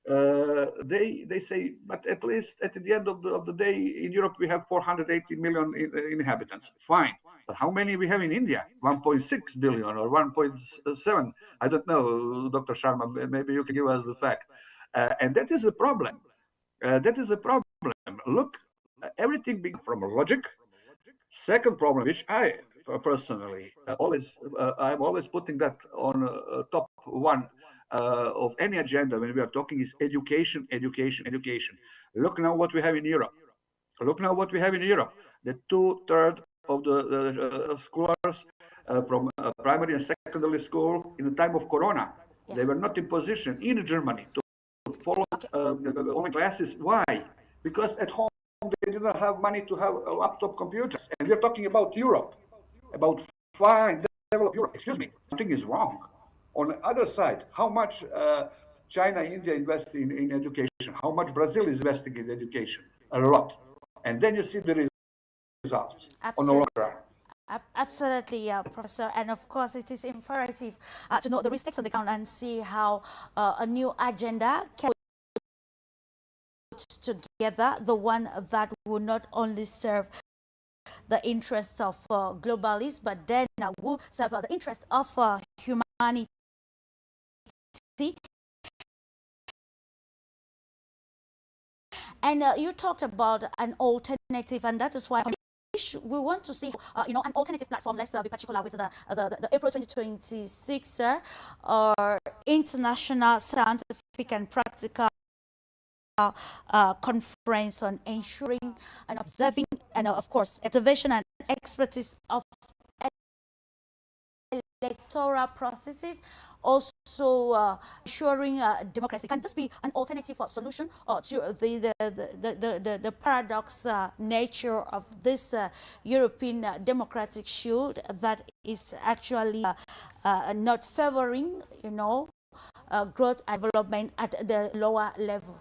Speaker 3: They say, but at least at the end of the day, in Europe we have 480 million inhabitants. Fine, but how many we have in India? 1.6 billion or 1.7? I don't know, Dr. Sharma. Maybe you can give us the fact. And that is a problem. That is a problem. Look, everything being from logic. Second problem, which I personally I'm always putting that on top one of any agenda when we are talking, is education, education, education. Look now what we have in Europe. Look now what we have in Europe. The 2/3 of the scholars from primary and secondary school in the time of Corona, they were not in position in Germany to follow online classes. Why? Because at home they didn't have money to have laptop computers. And we're talking about Europe, about fine developed Europe. Excuse me, something is wrong. On the other side, how much China, India invest in education? How much Brazil is investing in education? A lot. And then you see the results on the long run.
Speaker 1: Absolutely, Professor. And of course, it is imperative to know the risks on the ground and see how a new agenda can put together, the one that will not only serve the interests of globalists, but then will serve the interest of humanity. And you talked about an alternative, and that is why we want to see, an alternative platform. Let's be particular with the April 2026 or International Scientific and Practical Conference on ensuring and observing, and of course, observation and expertise of electoral processes, also ensuring democracy. Can this be an alternative or solution to the paradox nature of this European democratic shield that is actually not favoring, growth and development at the lower level?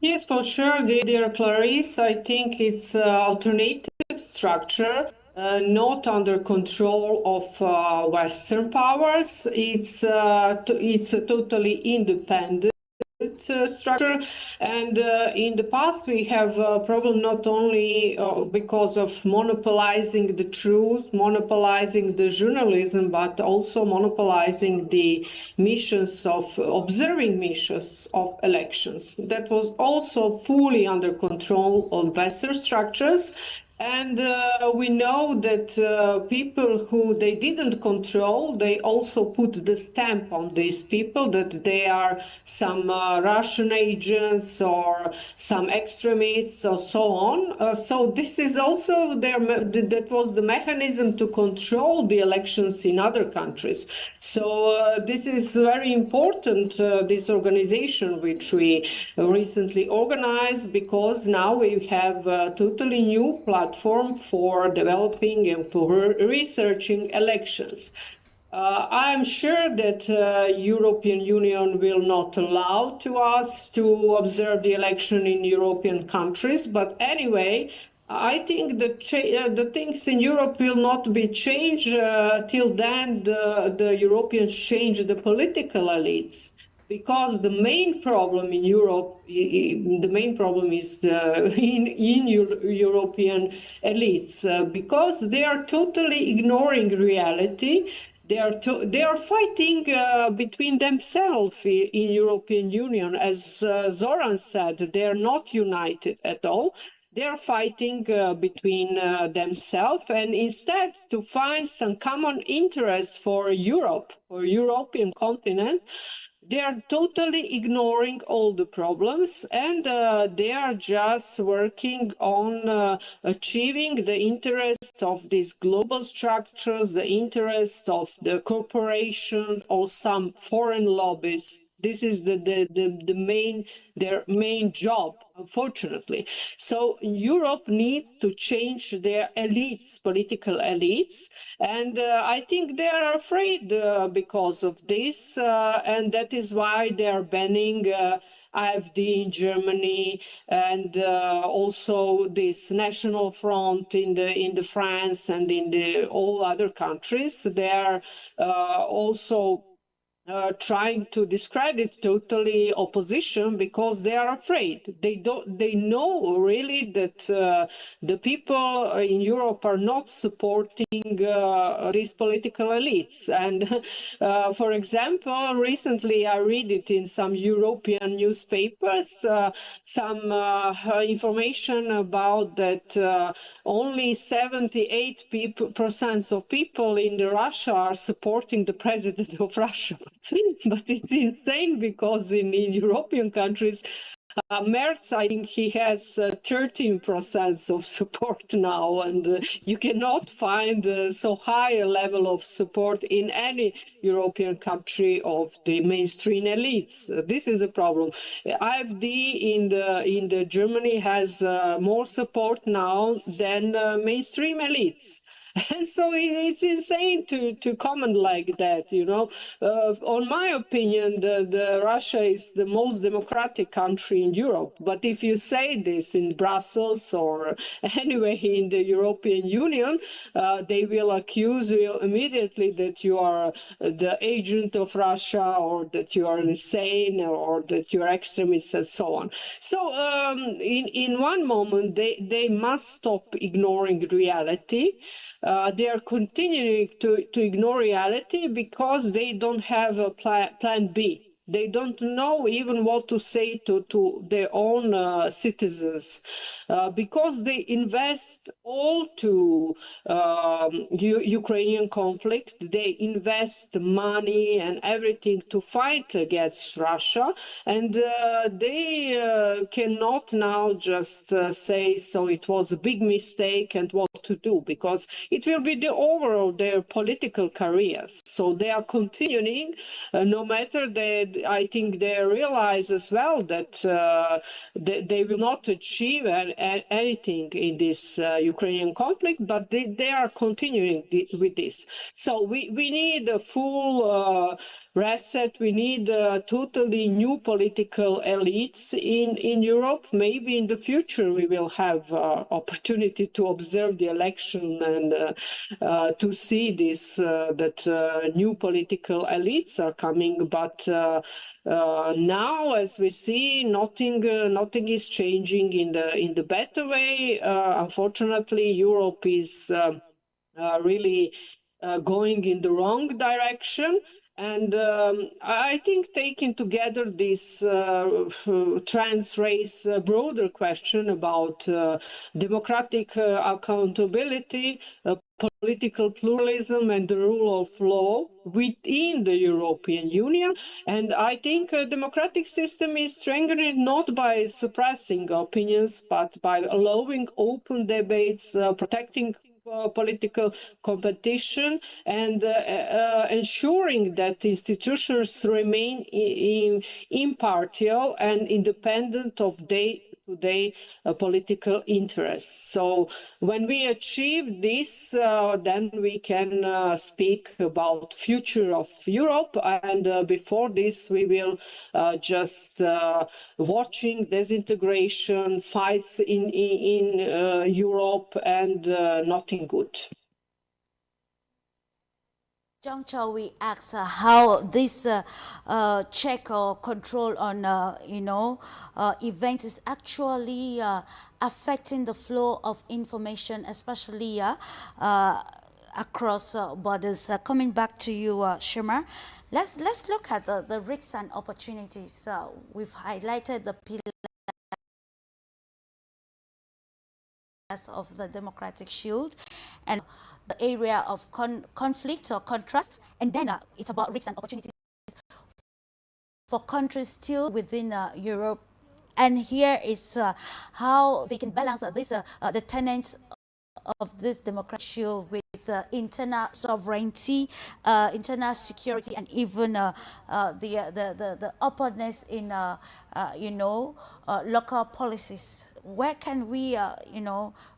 Speaker 2: Yes, for sure, dear Clarisse. I think it's an alternative structure, not under control of Western powers. It's a totally independent structure, and in the past we have a problem not only because of monopolizing the truth, monopolizing the journalism, but also monopolizing the missions of observing missions of elections. That was also fully under control of Western structures. And we know that people who they didn't control, they also put the stamp on these people that they are some Russian agents or some extremists or so on. So this is also that was the mechanism to control the elections in other countries. So this is very important, this organization which we recently organized, because now we have a totally new platform for developing and for researching elections. I'm sure that European Union will not allow to us to observe the election in European countries, but anyway, I think the things in Europe will not be changed till then the Europeans change the political elites. Because the main problem in Europe, the main problem is in European elites, because they are totally ignoring reality. They are fighting between themselves in European Union. As Zoran said, they are not united at all. They are fighting between themselves, and instead to find some common interests for Europe or European continent, they are totally ignoring all the problems, and they are just working on achieving the interest of these global structures, the interest of the corporation or some foreign lobbies. This is their main job, unfortunately. So Europe needs to change their elites, political elites, and I think they are afraid because of this, and that is why they are banning AfD in Germany, and also this National Front in the France and in the all other countries. They are also trying to discredit totally opposition because they are afraid. They know really that the people in Europe are not supporting these political elites. And for example, recently I read it in some European newspapers, some information about that only 78% of people in Russia are supporting the president of Russia. But it's insane, because in European countries, Merz, I think he has 13% of support now, and you cannot find so high a level of support in any European country of the mainstream elites. This is the problem. AfD in the Germany has more support now than mainstream elites. And so it's insane to comment like that, you know. On my opinion, the Russia is the most democratic country in Europe. But if you say this in Brussels or anyway in the European Union, they will accuse you immediately that you are the agent of Russia, or that you are insane, or that you are extremist, and so on. So in one moment, they must stop ignoring reality. They are continuing to ignore reality because they don't have a plan B. They don't know even what to say to their own citizens, because they invest all to Ukrainian conflict. They invest money and everything to fight against Russia, and they cannot now just say, so it was a big mistake and what to do, because it will be the overall their political careers. So they are continuing, no matter that. I think they realize as well that they will not achieve anything in this Ukrainian conflict, but they are continuing with this. So we need a full reset. We need totally new political elites in Europe. Maybe in the future we will have opportunity to observe the election and to see this that new political elites are coming, but now, as we see, nothing is changing in the better way. Unfortunately, Europe is really going in the wrong direction. And I think taking together this trans-race broader question about democratic accountability, political pluralism and the rule of law within the European Union. And I think a democratic system is strengthened not by suppressing opinions, but by allowing open debates, protecting political competition, and ensuring that institutions remain impartial and independent of day-to-day political interests. So when we achieve this, then we can speak about future of Europe. And before this, we will just watching disintegration, fights in Europe, and nothing good.
Speaker 1: Juncture, we ask how this check or control on events is actually affecting the flow of information, especially across borders. Coming back to you, Sharma, let's look at the risks and opportunities. We've highlighted the pillars of the democratic shield and the area of conflict or contrast, and then it's about risks and opportunities for countries still within Europe. And here is how they can balance the tenets of this democratic shield with internal sovereignty, internal security, and even the openness in local policies. Where can we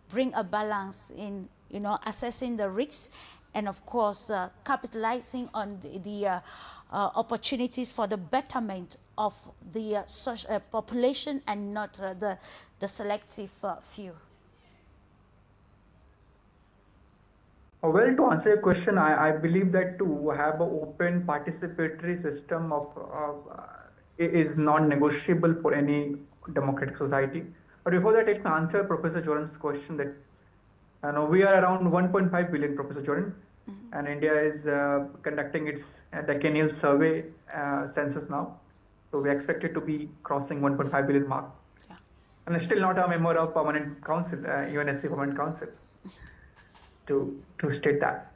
Speaker 1: bring a balance in assessing the risks and of course capitalizing on the opportunities for the betterment of the population and not the selective few?
Speaker 4: Well, to answer your question, I believe that to have an open participatory system is non-negotiable for any democratic society. But before that, let me answer Professor Zoran's question that we are around 1.5 billion, Professor Zoran, and India is conducting its decennial survey census now. So we expect it to be crossing 1.5 billion mark. Yeah. And still not a member of Permanent Council, UNSC Permanent Council, to state that.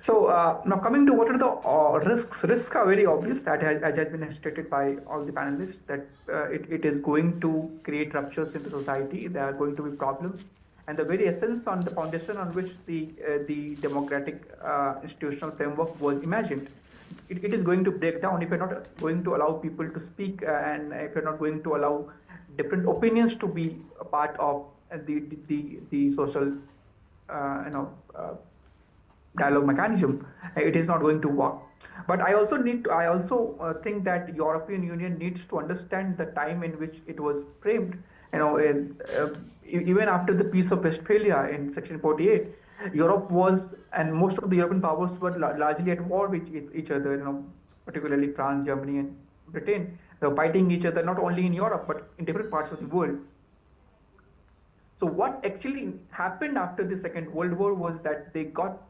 Speaker 4: So now coming to what are the risks. Risks are very obvious, that as has been stated by all the panelists, that it is going to create ruptures in the society. There are going to be problems. And the very essence on the foundation on which the democratic institutional framework was imagined, it is going to break down if you're not going to allow people to speak and if you're not going to allow different opinions to be a part of the social dialogue mechanism. It is not going to work. But I also think that European Union needs to understand the time in which it was framed. Even after the Peace of Westphalia in Section 48, Europe was, and most of the European powers were largely at war with each other. Particularly France, Germany, and Britain. They were fighting each other not only in Europe but in different parts of the world. So what actually happened after the Second World War was that they got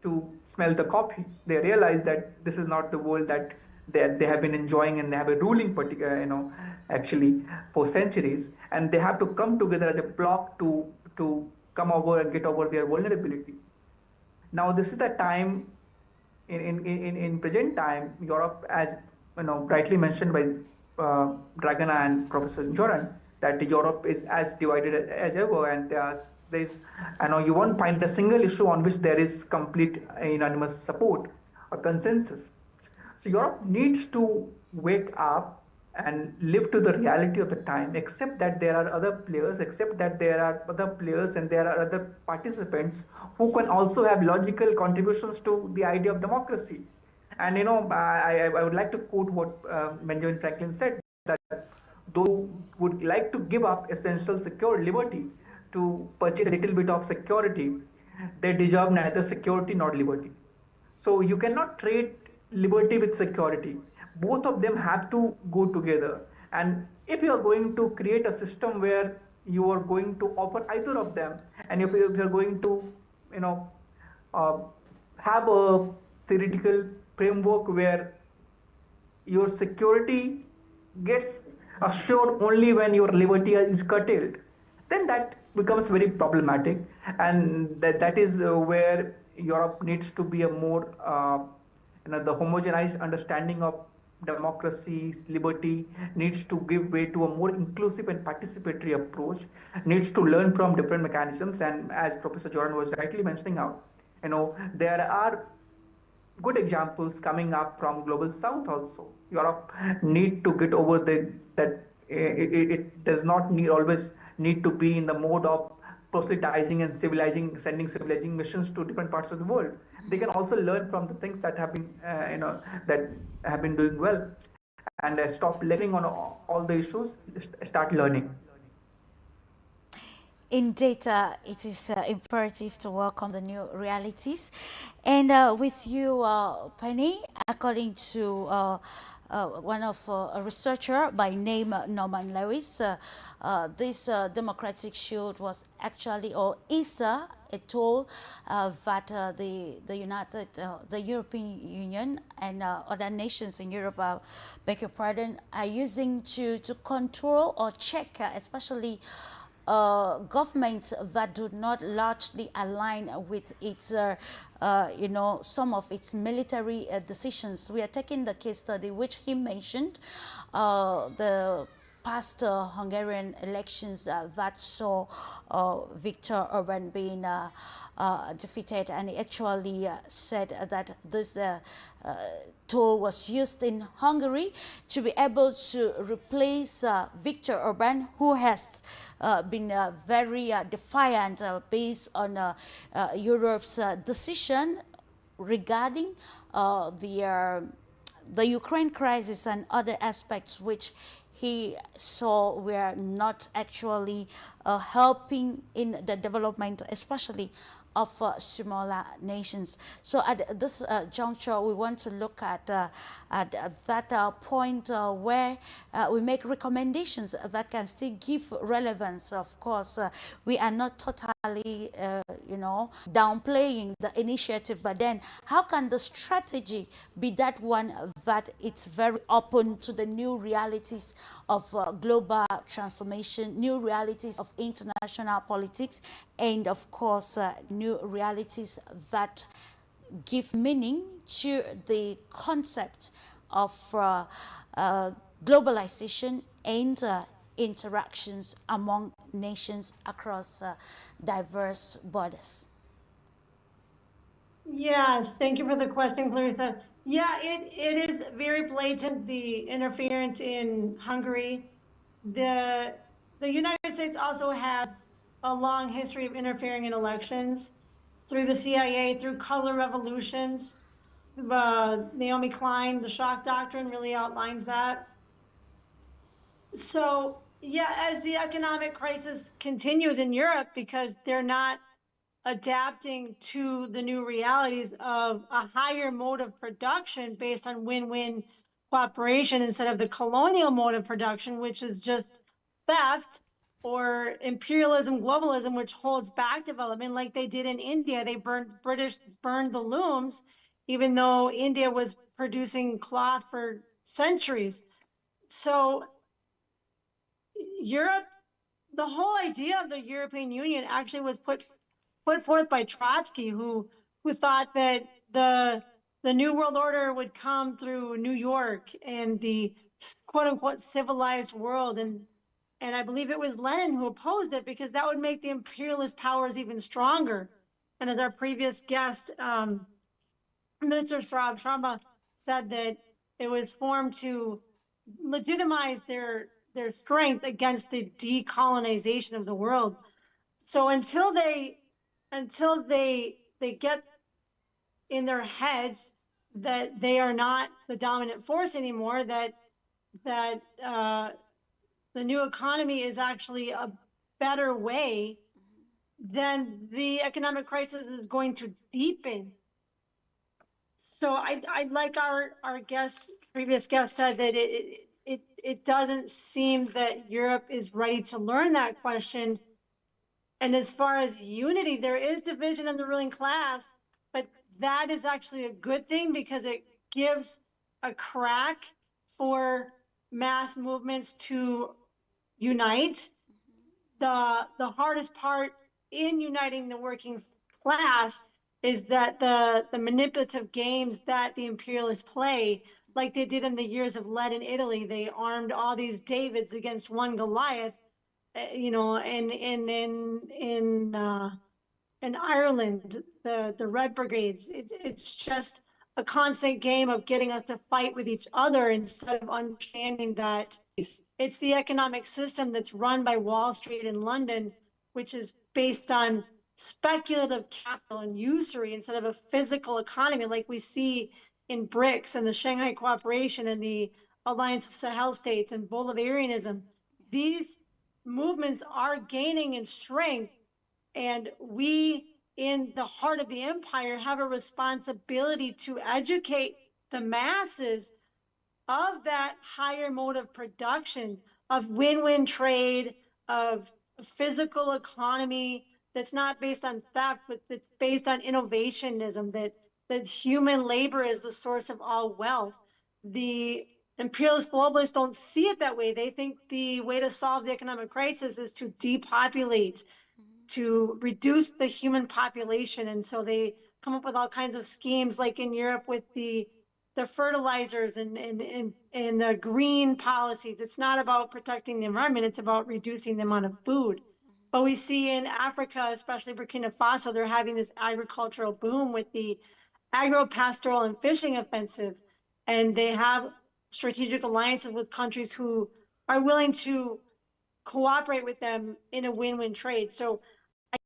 Speaker 4: to smell the coffee. They realized that this is not the world that they have been enjoying, and they have been ruling actually for centuries, and they have to come together as a bloc to come over and get over their vulnerabilities. Now this is the time in present time, Europe, as rightly mentioned by DRAGANA and Professor Zoran, that Europe is as divided as ever, and there's you won't find a single issue on which there is complete unanimous support or consensus. So Europe needs to wake up and live to the reality of the time, accept that there are other players, and there are other participants who can also have logical contributions to the idea of democracy. And I would like to quote what Benjamin Franklin said, that those who would like to give up essential liberty to purchase a little bit of security, they deserve neither security nor liberty. So you cannot trade liberty with security. Both of them have to go together. And if you are going to create a system where you are going to offer either of them, and if you are going to have a theoretical framework where your security gets assured only when your liberty is curtailed, then that becomes very problematic, and that is where Europe needs to be a more the homogenized understanding of democracy, liberty needs to give way to a more inclusive and participatory approach, needs to learn from different mechanisms. And as Professor Zoran was rightly mentioning out, there are good examples coming up from global south also. Europe need to get over that it does not always need to be in the mode of proselytizing and sending civilizing missions to different parts of the world. They can also learn from the things that have been that have been doing well, and stop living on all the issues, start learning.
Speaker 1: In data, it is imperative to work on the new realities. And with you, Penny, according to one of a researcher by name Norman Lewis, this democratic shield was actually, or is a tool that the European Union and other nations in Europe, beg your pardon, are using to control or check, especially governments that do not largely align with its, some of its military decisions. We are taking the case study which he mentioned, the past Hungarian elections that saw Viktor Orban being defeated, and he actually said that this tool was used in Hungary to be able to replace Viktor Orban, who has been very defiant based on Europe's decision regarding the Ukraine crisis and other aspects which he saw were not actually helping in the development, especially of smaller nations. So at this juncture, we want to look at that point where we make recommendations that can still give relevance. Of course, we are not totally, downplaying the initiative, but then how can the strategy be that one that it's very open to the new realities of global transformation, new realities of international politics, and of course, new realities that give meaning to the concept of globalization and interactions among nations across diverse borders?
Speaker 6: Yes, thank you for the question, Clarissa. Yeah, it is very blatant, the interference in Hungary. The United States also has a long history of interfering in elections through the CIA, through color revolutions. Naomi Klein, the shock doctrine really outlines that. So yeah, as the economic crisis continues in Europe, because they're not adapting to the new realities of a higher mode of production based on win-win cooperation instead of the colonial mode of production, which is just theft, or imperialism, globalism, which holds back development, like they did in India. British burned the looms, even though India was producing cloth for centuries. So Europe, the whole idea of the European Union actually was put forth by Trotsky, who thought that the New World Order would come through New York and the quote unquote civilized world. And I believe it was Lenin who opposed it, because that would make the imperialist powers even stronger. And as our previous guest, Mr. SHARMA, said, that it was formed to legitimize their strength against the decolonization of the world. So until they get in their heads that they are not the dominant force anymore, that the new economy is actually a better way, then the economic crisis is going to deepen. So I'd like our previous guest said that it doesn't seem that Europe is ready to learn that question. And as far as unity, there is division in the ruling class, but that is actually a good thing, because it gives a crack for mass movements to unite. The hardest part in uniting the working class is that the manipulative games that the imperialists play, like they did in the years of lead in Italy, they armed all these Davids against one Goliath, you know, in Ireland, the Red Brigades. It's just a constant game of getting us to fight with each other instead of understanding that it's the economic system that's run by Wall Street in London, which is based on speculative capital and usury instead of a physical economy like we see in BRICS and the Shanghai Cooperation and the Alliance of Sahel States and Bolivarianism. These movements are gaining in strength, and we, in the heart of the empire, have a responsibility to educate the masses of that higher mode of production, of win-win trade, of physical economy that's not based on theft, but that's based on innovationism, that human labor is the source of all wealth. The imperialist globalists don't see it that way. They think the way to solve the economic crisis is to depopulate, to reduce the human population. And so they come up with all kinds of schemes, like in Europe with the fertilizers and the green policies. It's not about protecting the environment, it's about reducing the amount of food. But we see in Africa, especially Burkina Faso, they're having this agricultural boom with the agro-pastoral and fishing offensive. And they have strategic alliances with countries who are willing to cooperate with them in a win-win trade. So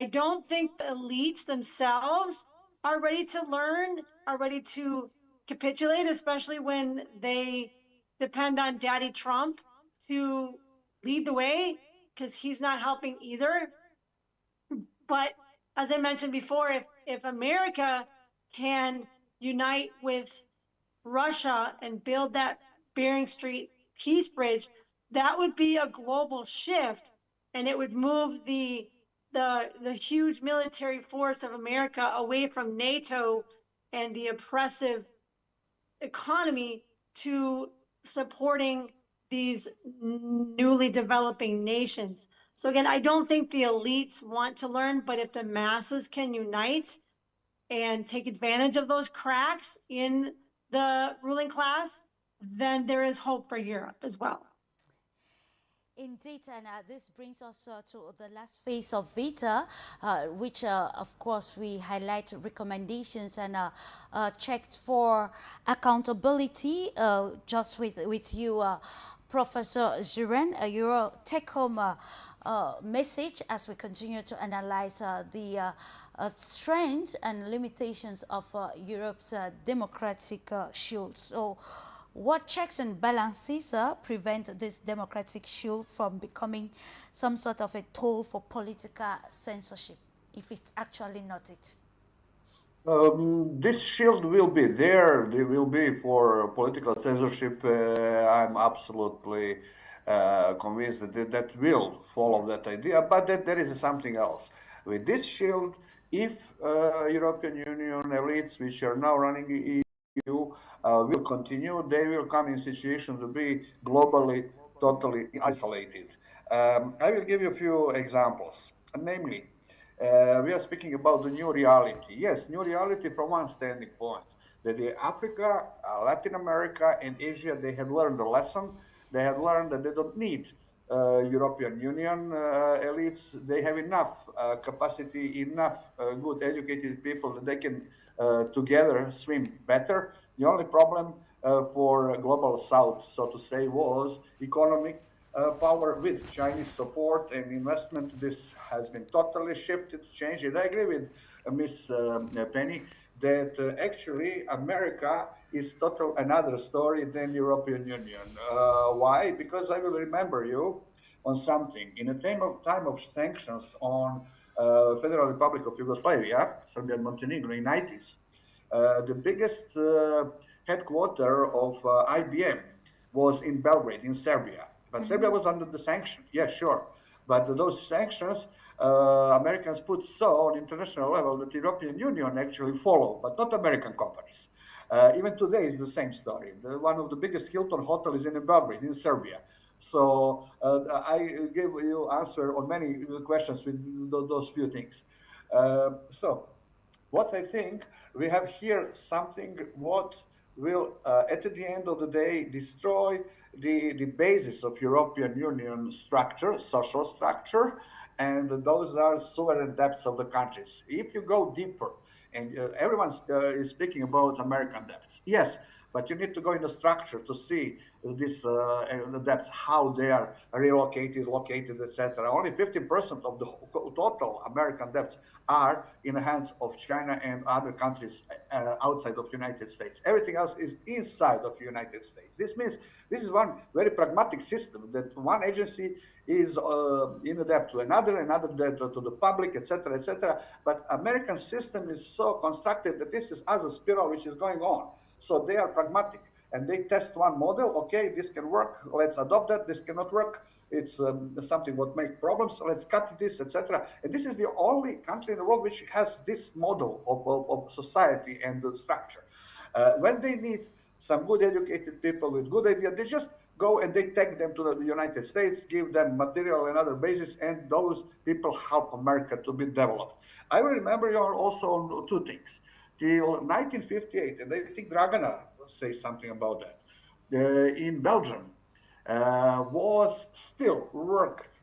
Speaker 6: I don't think the elites themselves are ready to learn, are ready to capitulate, especially when they depend on Daddy Trump to lead the way, because he's not helping either. But as I mentioned before, if America can unite with Russia and build that Bering Strait peace bridge, that would be a global shift, and it would move the huge military force of America away from NATO and the oppressive economy to supporting these newly developing nations. So again, I don't think the elites want to learn, but if the masses can unite and take advantage of those cracks in the ruling class, then there is hope for Europe as well.
Speaker 1: Indeed, and this brings us to the last phase of VITA, which of course we highlight recommendations and checks for accountability. Just with you, Professor ZORAN, your take-home message as we continue to analyze the strengths and limitations of Europe's democratic shield. So, what checks and balances prevent this democratic shield from becoming some sort of a tool for political censorship, if it's actually not it?
Speaker 3: This shield will be there. They will be for political censorship. I'm absolutely convinced that will follow that idea, but that there is something else. With this shield, if European Union elites, which are now running the EU, will continue, they will come in situation to be globally totally isolated. I will give you a few examples. Namely, we are speaking about the new reality. Yes, new reality from one standing point, that the Africa, Latin America, and Asia, they have learned the lesson. They have learned that they don't need European Union elites. They have enough capacity, enough good educated people that they can together swim better. The only problem for global South, so to say, was economic power with Chinese support and investment. This has been totally shifted, changed. And I agree with Ms. Penny that actually America is total another story than European Union. Why? Because I will remember you on something. In a time of sanctions on Federal Republic of Yugoslavia, Serbia and Montenegro in 90s, the biggest headquarter of IBM was in Belgrade, in Serbia. But Serbia was under the sanction, yeah, sure. But those sanctions, Americans put so on international level that the European Union actually follow, but not American companies. Even today is the same story. One of the biggest Hilton hotel is in Belgrade, in Serbia. So I gave you answer on many questions with those few things. So what I think we have here something what will at the end of the day destroy the basis of European Union structure, social structure, and those are sovereign debts of the countries. If you go deeper, and everyone is speaking about American debts, yes, but you need to go in the structure to see this the debts, how they are relocated, located, etc. Only 50% of the total American debts are in the hands of China and other countries outside of the United States. Everything else is inside of the United States. This means this is one very pragmatic system that one agency is in a debt to another debt to the public, etc., etc. But American system is so constructed that this is as a spiral which is going on. So they are pragmatic and they test one model. Okay, this can work. Let's adopt that. This cannot work. It's something what make problems. So let's cut this, etc. And this is the only country in the world which has this model of society and the structure. When they need some good educated people with good ideas, they just go and they take them to the United States, give them material and other basis, and those people help America to be developed. I will remember you also on two things. Till 1958, and I think Dragana says something about that, in Belgium was still worked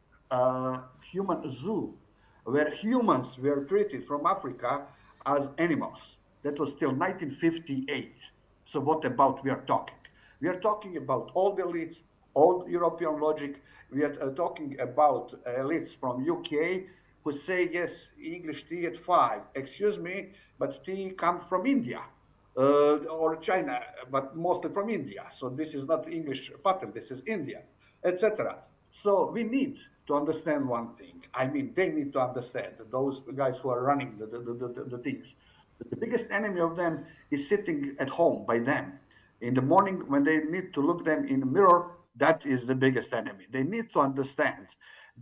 Speaker 3: human zoo, where humans were treated from Africa as animals. That was still 1958. So what about we are talking? We are talking about all the elites, all European logic. We are talking about elites from UK who say, yes, English tea at 5. Excuse me, but tea comes from India or China, but mostly from India. So this is not English pattern, this is India, etc. So we need to understand one thing. I mean, they need to understand, those guys who are running the things. The biggest enemy of them is sitting at home by them. In the morning, when they need to look them in the mirror, that is the biggest enemy. They need to understand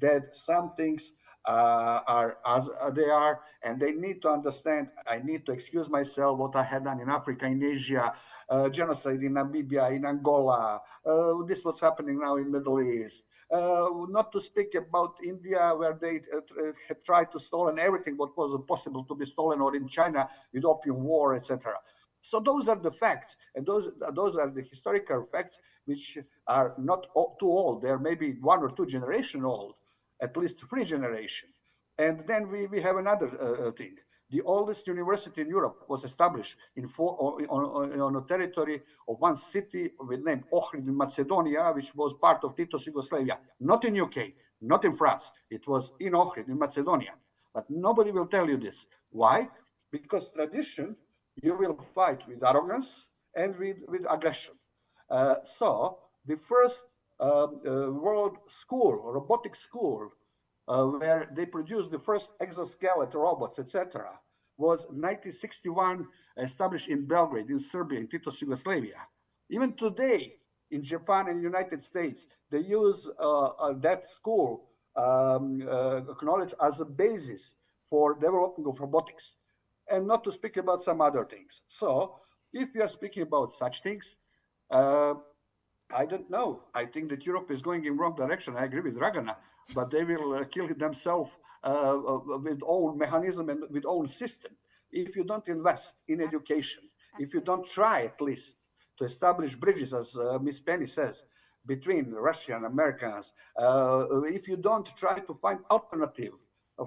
Speaker 3: that some things are as they are, and they need to understand, I need to excuse myself what I had done in Africa, in Asia, genocide in Namibia, in Angola, this what's happening now in Middle East. Not to speak about India, where they had tried to stolen everything what was possible to be stolen, or in China with opium war, etc. So those are the facts, and those are the historical facts which are not too old. They're maybe 1 or 2 generations old, at least 3 generations. And then we have another thing. The oldest university in Europe was established on a territory of one city with name Ohrid in Macedonia, which was part of Tito's Yugoslavia. Not in UK, not in France. It was in Ohrid in Macedonia. But nobody will tell you this. Why? Because tradition, you will fight with arrogance and with aggression. So the first world school, robotic school, where they produced the first exoskeleton robots, etc., was 1961, established in Belgrade, in Serbia, in Tito's Yugoslavia. Even today, in Japan and United States, they use that school knowledge as a basis for development of robotics, and not to speak about some other things. So if we are speaking about such things, I don't know. I think that Europe is going in wrong direction. I agree with Dragana, but they will kill themselves with own mechanism and with own system. If you don't invest in education, if you don't try at least to establish bridges, as Miss Penny says, between Russia and Americans, if you don't try to find alternative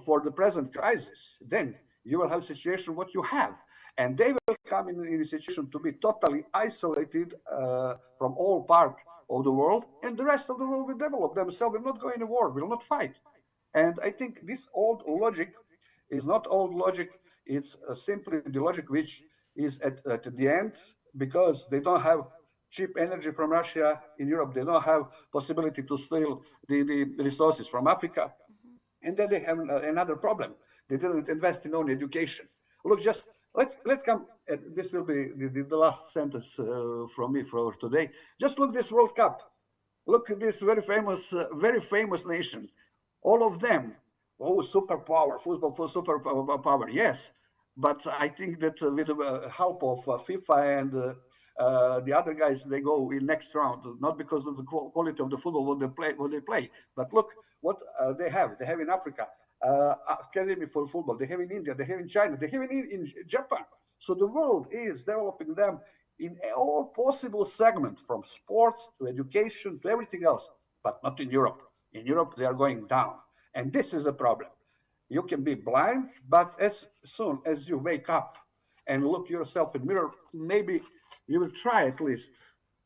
Speaker 3: for the present crisis, then you will have a situation what you have. And they will come in a situation to be totally isolated from all parts of the world, and the rest of the world will develop themselves, will not go into war, will not fight. And I think this old logic is not old logic, it's simply the logic which is at the end, because they don't have cheap energy from Russia. In Europe, they don't have possibility to steal the resources from Africa. And then they have another problem. They didn't invest in own education. Look, just let's come. This will be the last sentence from me for today. Just look this World Cup. Look at this very famous nation. All of them, oh, superpower, football for superpower, yes. But I think that with the help of FIFA and the other guys, they go in next round, not because of the quality of the football what they play. But look what they have. They have in Africa academy for football. They have in India. They have in China. They have in Japan. So the world is developing them in all possible segments, from sports to education to everything else, but not in Europe. In Europe, they are going down. And this is a problem. You can be blind, but as soon as you wake up and look yourself in the mirror, maybe you will try at least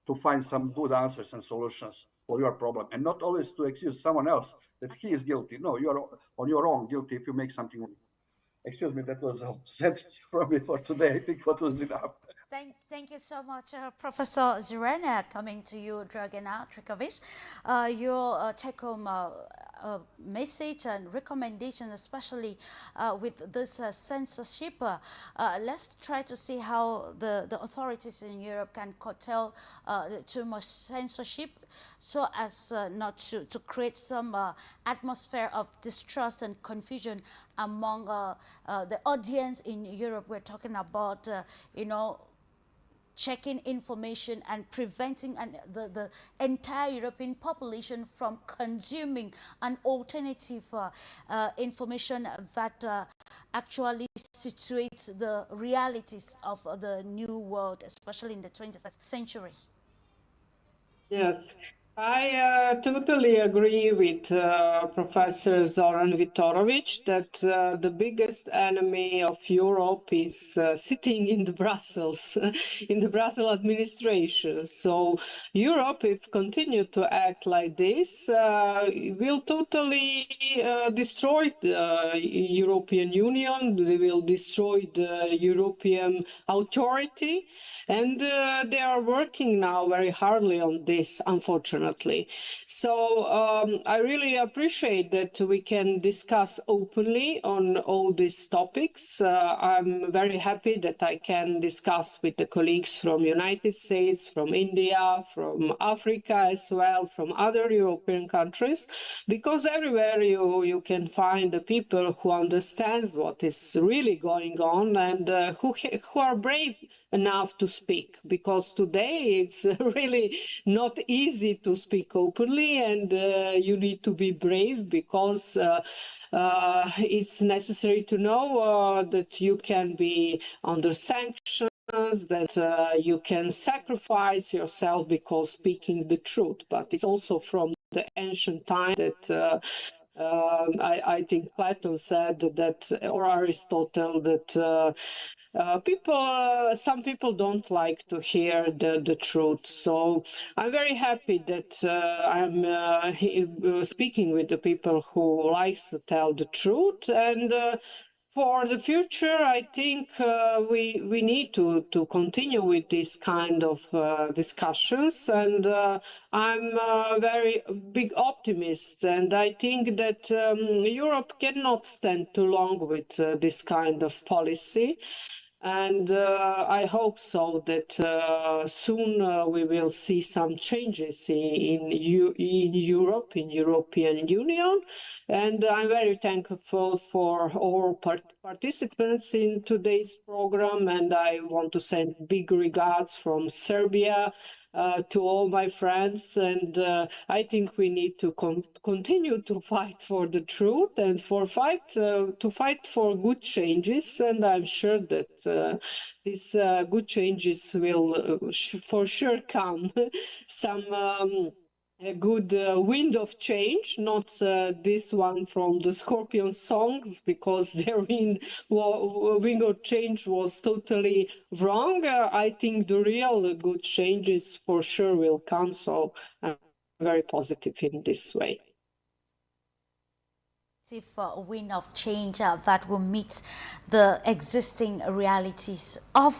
Speaker 3: to find some good answers and solutions for your problem, and not always to excuse someone else that he is guilty. No, you are on your own guilty if you make something wrong. Excuse me, that was said from me for today. I think what was enough.
Speaker 1: Thank you so much, Professor ZORAN. Coming to you, Dragana TRIFKOVIĆ. Your take-home message and recommendation, especially with this censorship. Let's try to see how the authorities in Europe can curtail too much censorship, so as not to create some atmosphere of distrust and confusion among the audience in Europe. We're talking about, you know, checking information and preventing the entire European population from consuming an alternative information that actually situates the realities of the new world, especially in the 21st century.
Speaker 2: Yes, I totally agree with Professor Zoran VITOROVIĆ that the biggest enemy of Europe is sitting in the Brussels, in the Brussels administration. So Europe, if continue to act like this, will totally destroy the European Union. They will destroy the European authority, and they are working now very hardly on this, unfortunately. So I really appreciate that we can discuss openly on all these topics. I'm very happy that I can discuss with the colleagues from United States, from India, from Africa as well, from other European countries, because everywhere you can find the people who understands what is really going on, and who are brave enough to speak, because today it's really not easy to speak openly, and you need to be brave, because it's necessary to know that you can be under sanctions, that you can sacrifice yourself because speaking the truth. But it's also from the ancient time that I think Plato said that, or Aristotle, that some people don't like to hear the truth. So I'm very happy that I'm speaking with the people who likes to tell the truth. And for the future, I think we need to continue with this kind of discussions, and I'm a very big optimist, and I think that Europe cannot stand too long with this kind of policy. And I hope so that soon we will see some changes in Europe, in European Union. And I'm very thankful for all participants in today's program. And I want to send big regards from Serbia to all my friends. And I think we need to continue to fight for the truth, and to fight for good changes. And I'm sure that these good changes will for sure come. Some a good wind of change, not this one from the Scorpion songs, because their wind of change was totally wrong. I think the real good changes for sure will come, so I'm very positive in this way.
Speaker 1: Wind of change that will meet the existing realities of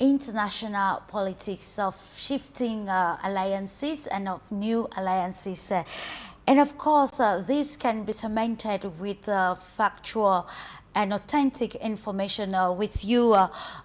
Speaker 1: international politics, of shifting alliances and of new alliances. And of course, this can be cemented with factual and authentic information. With you,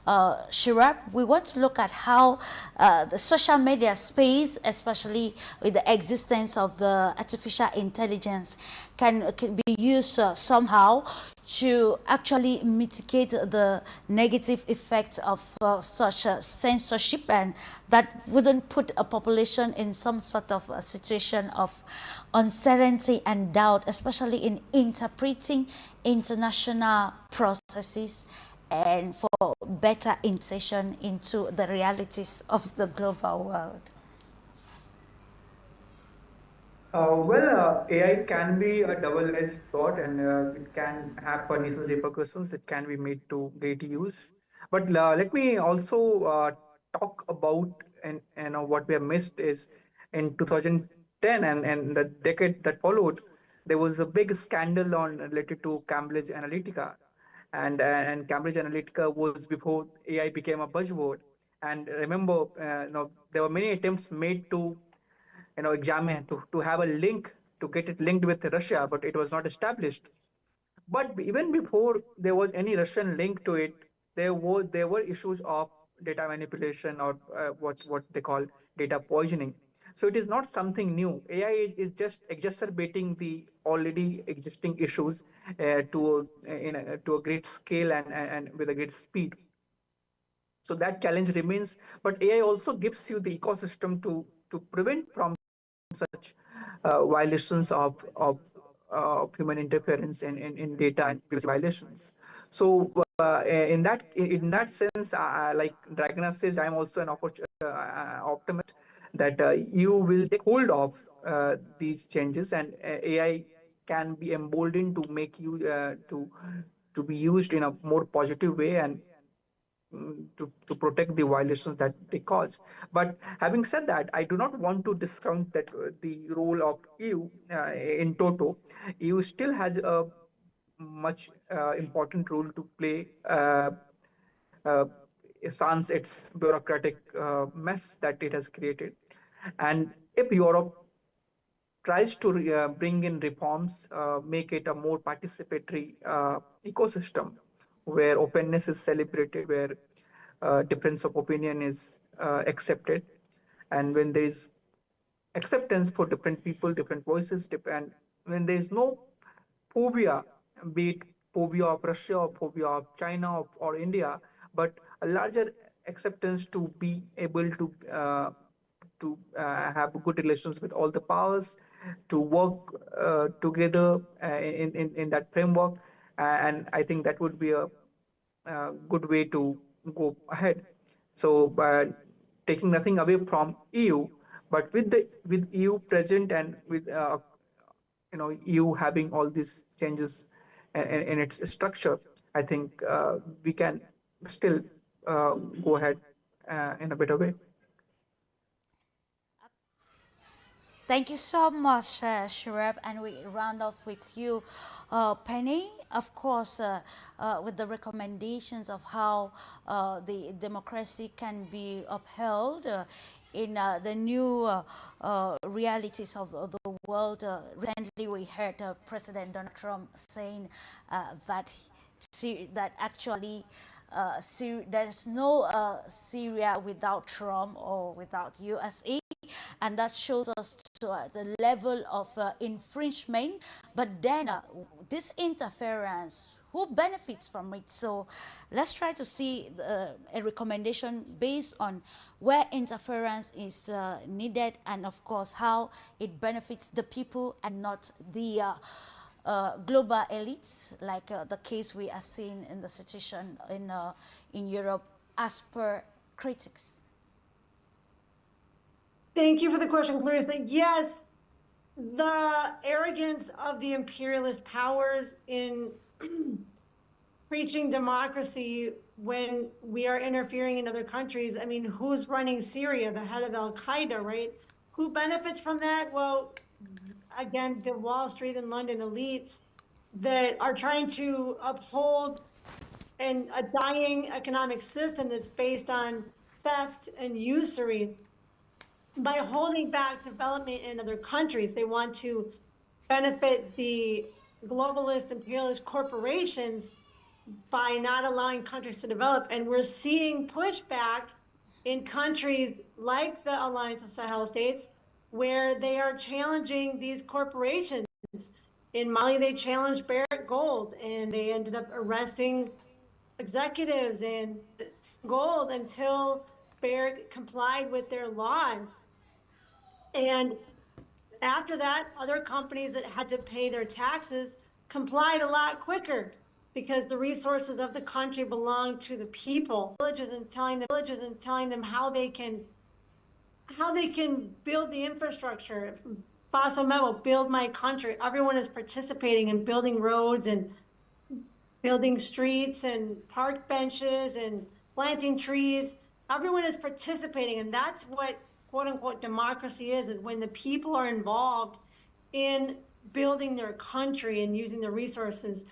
Speaker 1: SAURABH, we want to look at how the social media space, especially with the existence of the artificial intelligence, can be used somehow to actually mitigate the negative effects of such censorship, and that wouldn't put a population in some sort of a situation of uncertainty and doubt, especially in interpreting international processes and for better insertion into the realities of the global world?
Speaker 4: AI can be a double-edged sword, and it can have pernicious repercussions. It can be made to great use. But let me also talk about and what we have missed is in 2010 and the decade that followed, there was a big scandal on related to Cambridge Analytica, and Cambridge Analytica was before AI became a buzzword. And remember, there were many attempts made to examine to have a link to get it linked with Russia, but it was not established. But even before there was any Russian link to it, there were issues of data manipulation or what they call data poisoning. So it is not something new. AI is just exacerbating the already existing issues to a great scale and with a great speed. So that challenge remains, but AI also gives you the ecosystem to prevent from such violations of human interference in data and privacy violations. So in that sense, like Dragana says, I'm also an optimist that you will take hold of these changes, and AI can be emboldened to make you to be used in a more positive way and to protect the violations that they cause. But having said that, I do not want to discount that the role of EU in toto. EU still has a much important role to play uh, sans its bureaucratic mess that it has created. And if Europe tries to bring in reforms, make it a more participatory ecosystem where openness is celebrated, where difference of opinion is accepted, and when there is acceptance for different people, different voices, and when there is no phobia, be it phobia of Russia or phobia of China or India, but a larger acceptance to be able to have good relations with all the powers, to work together in that framework, and I think that would be a good way to go ahead. So, taking nothing away from EU, but with EU present and with EU having all these changes in its structure, I think we can still go ahead in a better way.
Speaker 1: Thank you so much, Sharab. And we round off with you, Penny. Of course, with the recommendations of how the democracy can be upheld in the new realities of the world. Recently, we heard President Donald Trump saying that actually there's no Syria without Trump or without USA, and that shows us to the level of infringement. But then this interference, who benefits from it? So let's try to see a recommendation based on where interference is needed, and of course how it benefits the people and not the global elites, like the case we are seeing in the situation in Europe, as per critics.
Speaker 6: Thank you for the question, Clarissa. Yes, the arrogance of the imperialist powers in preaching democracy when we are interfering in other countries. I mean, who's running Syria? The head of Al-Qaeda, right? Who benefits from that? Well, again, the Wall Street and London elites that are trying to uphold a dying economic system that's based on theft and usury. By holding back development in other countries, they want to benefit the globalist imperialist corporations by not allowing countries to develop. And we're seeing pushback in countries like the Alliance of Sahel States, where they are challenging these corporations. In Mali, they challenged Barrick Gold, and they ended up arresting executives and gold until Barrick complied with their laws. And after that, other companies that had to pay their taxes complied a lot quicker because the resources of the country belong to the people. Villages and telling them how they can build the infrastructure. Basso Memo, build my country. Everyone is participating in building roads and building streets and park benches and planting trees. Everyone is participating, and that's what quote unquote democracy is when the people are involved in building their country and using the resources.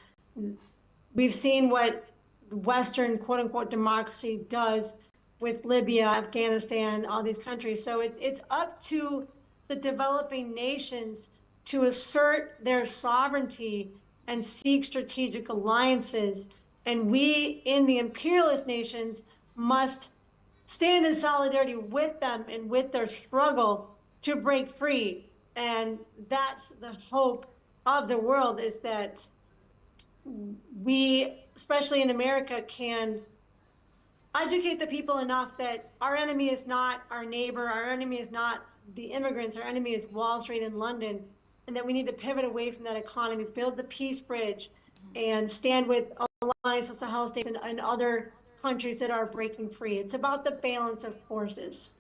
Speaker 6: We've seen what Western quote unquote democracy does with Libya, Afghanistan, all these countries. So it's up to the developing nations to assert their sovereignty and seek strategic alliances. And we in the imperialist nations must stand in solidarity with them and with their struggle to break free. And that's the hope of the world, is that we, especially in America, can educate the people enough that our enemy is not our neighbor, our enemy is not the immigrants, our enemy is Wall Street and London, and that we need to pivot away from that economy, build the peace bridge, and stand with alliance with Sahel states and other countries that are breaking free. It's about the balance of forces.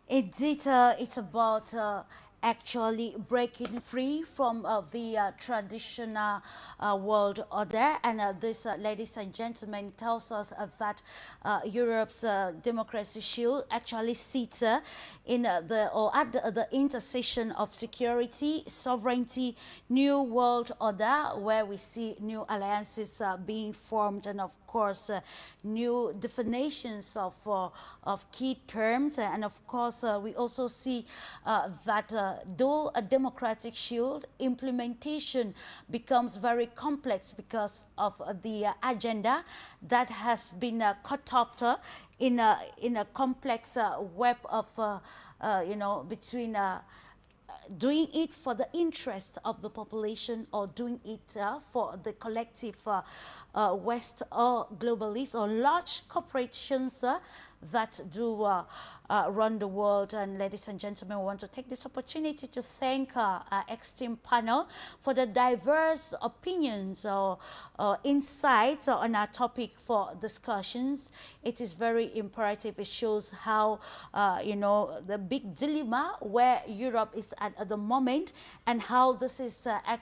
Speaker 1: Indeed, it's about actually breaking free from the traditional world order. And this, ladies and gentlemen, tells us that Europe's democracy shield actually sits in at the intersection of security, sovereignty, new world order, where we see new alliances being formed, and of course new definitions of key terms, and of course we also see that though a democratic shield, implementation becomes very complex because of the agenda that has been caught up in a complex web of between doing it for the interest of the population or doing it for the collective West or globalists or large corporations that do run the world. And ladies and gentlemen, we want to take this opportunity to thank our esteemed panel for the diverse opinions or insights on our topic for discussions. It is very imperative. It shows how, the big dilemma where Europe is at the moment, and how this is actually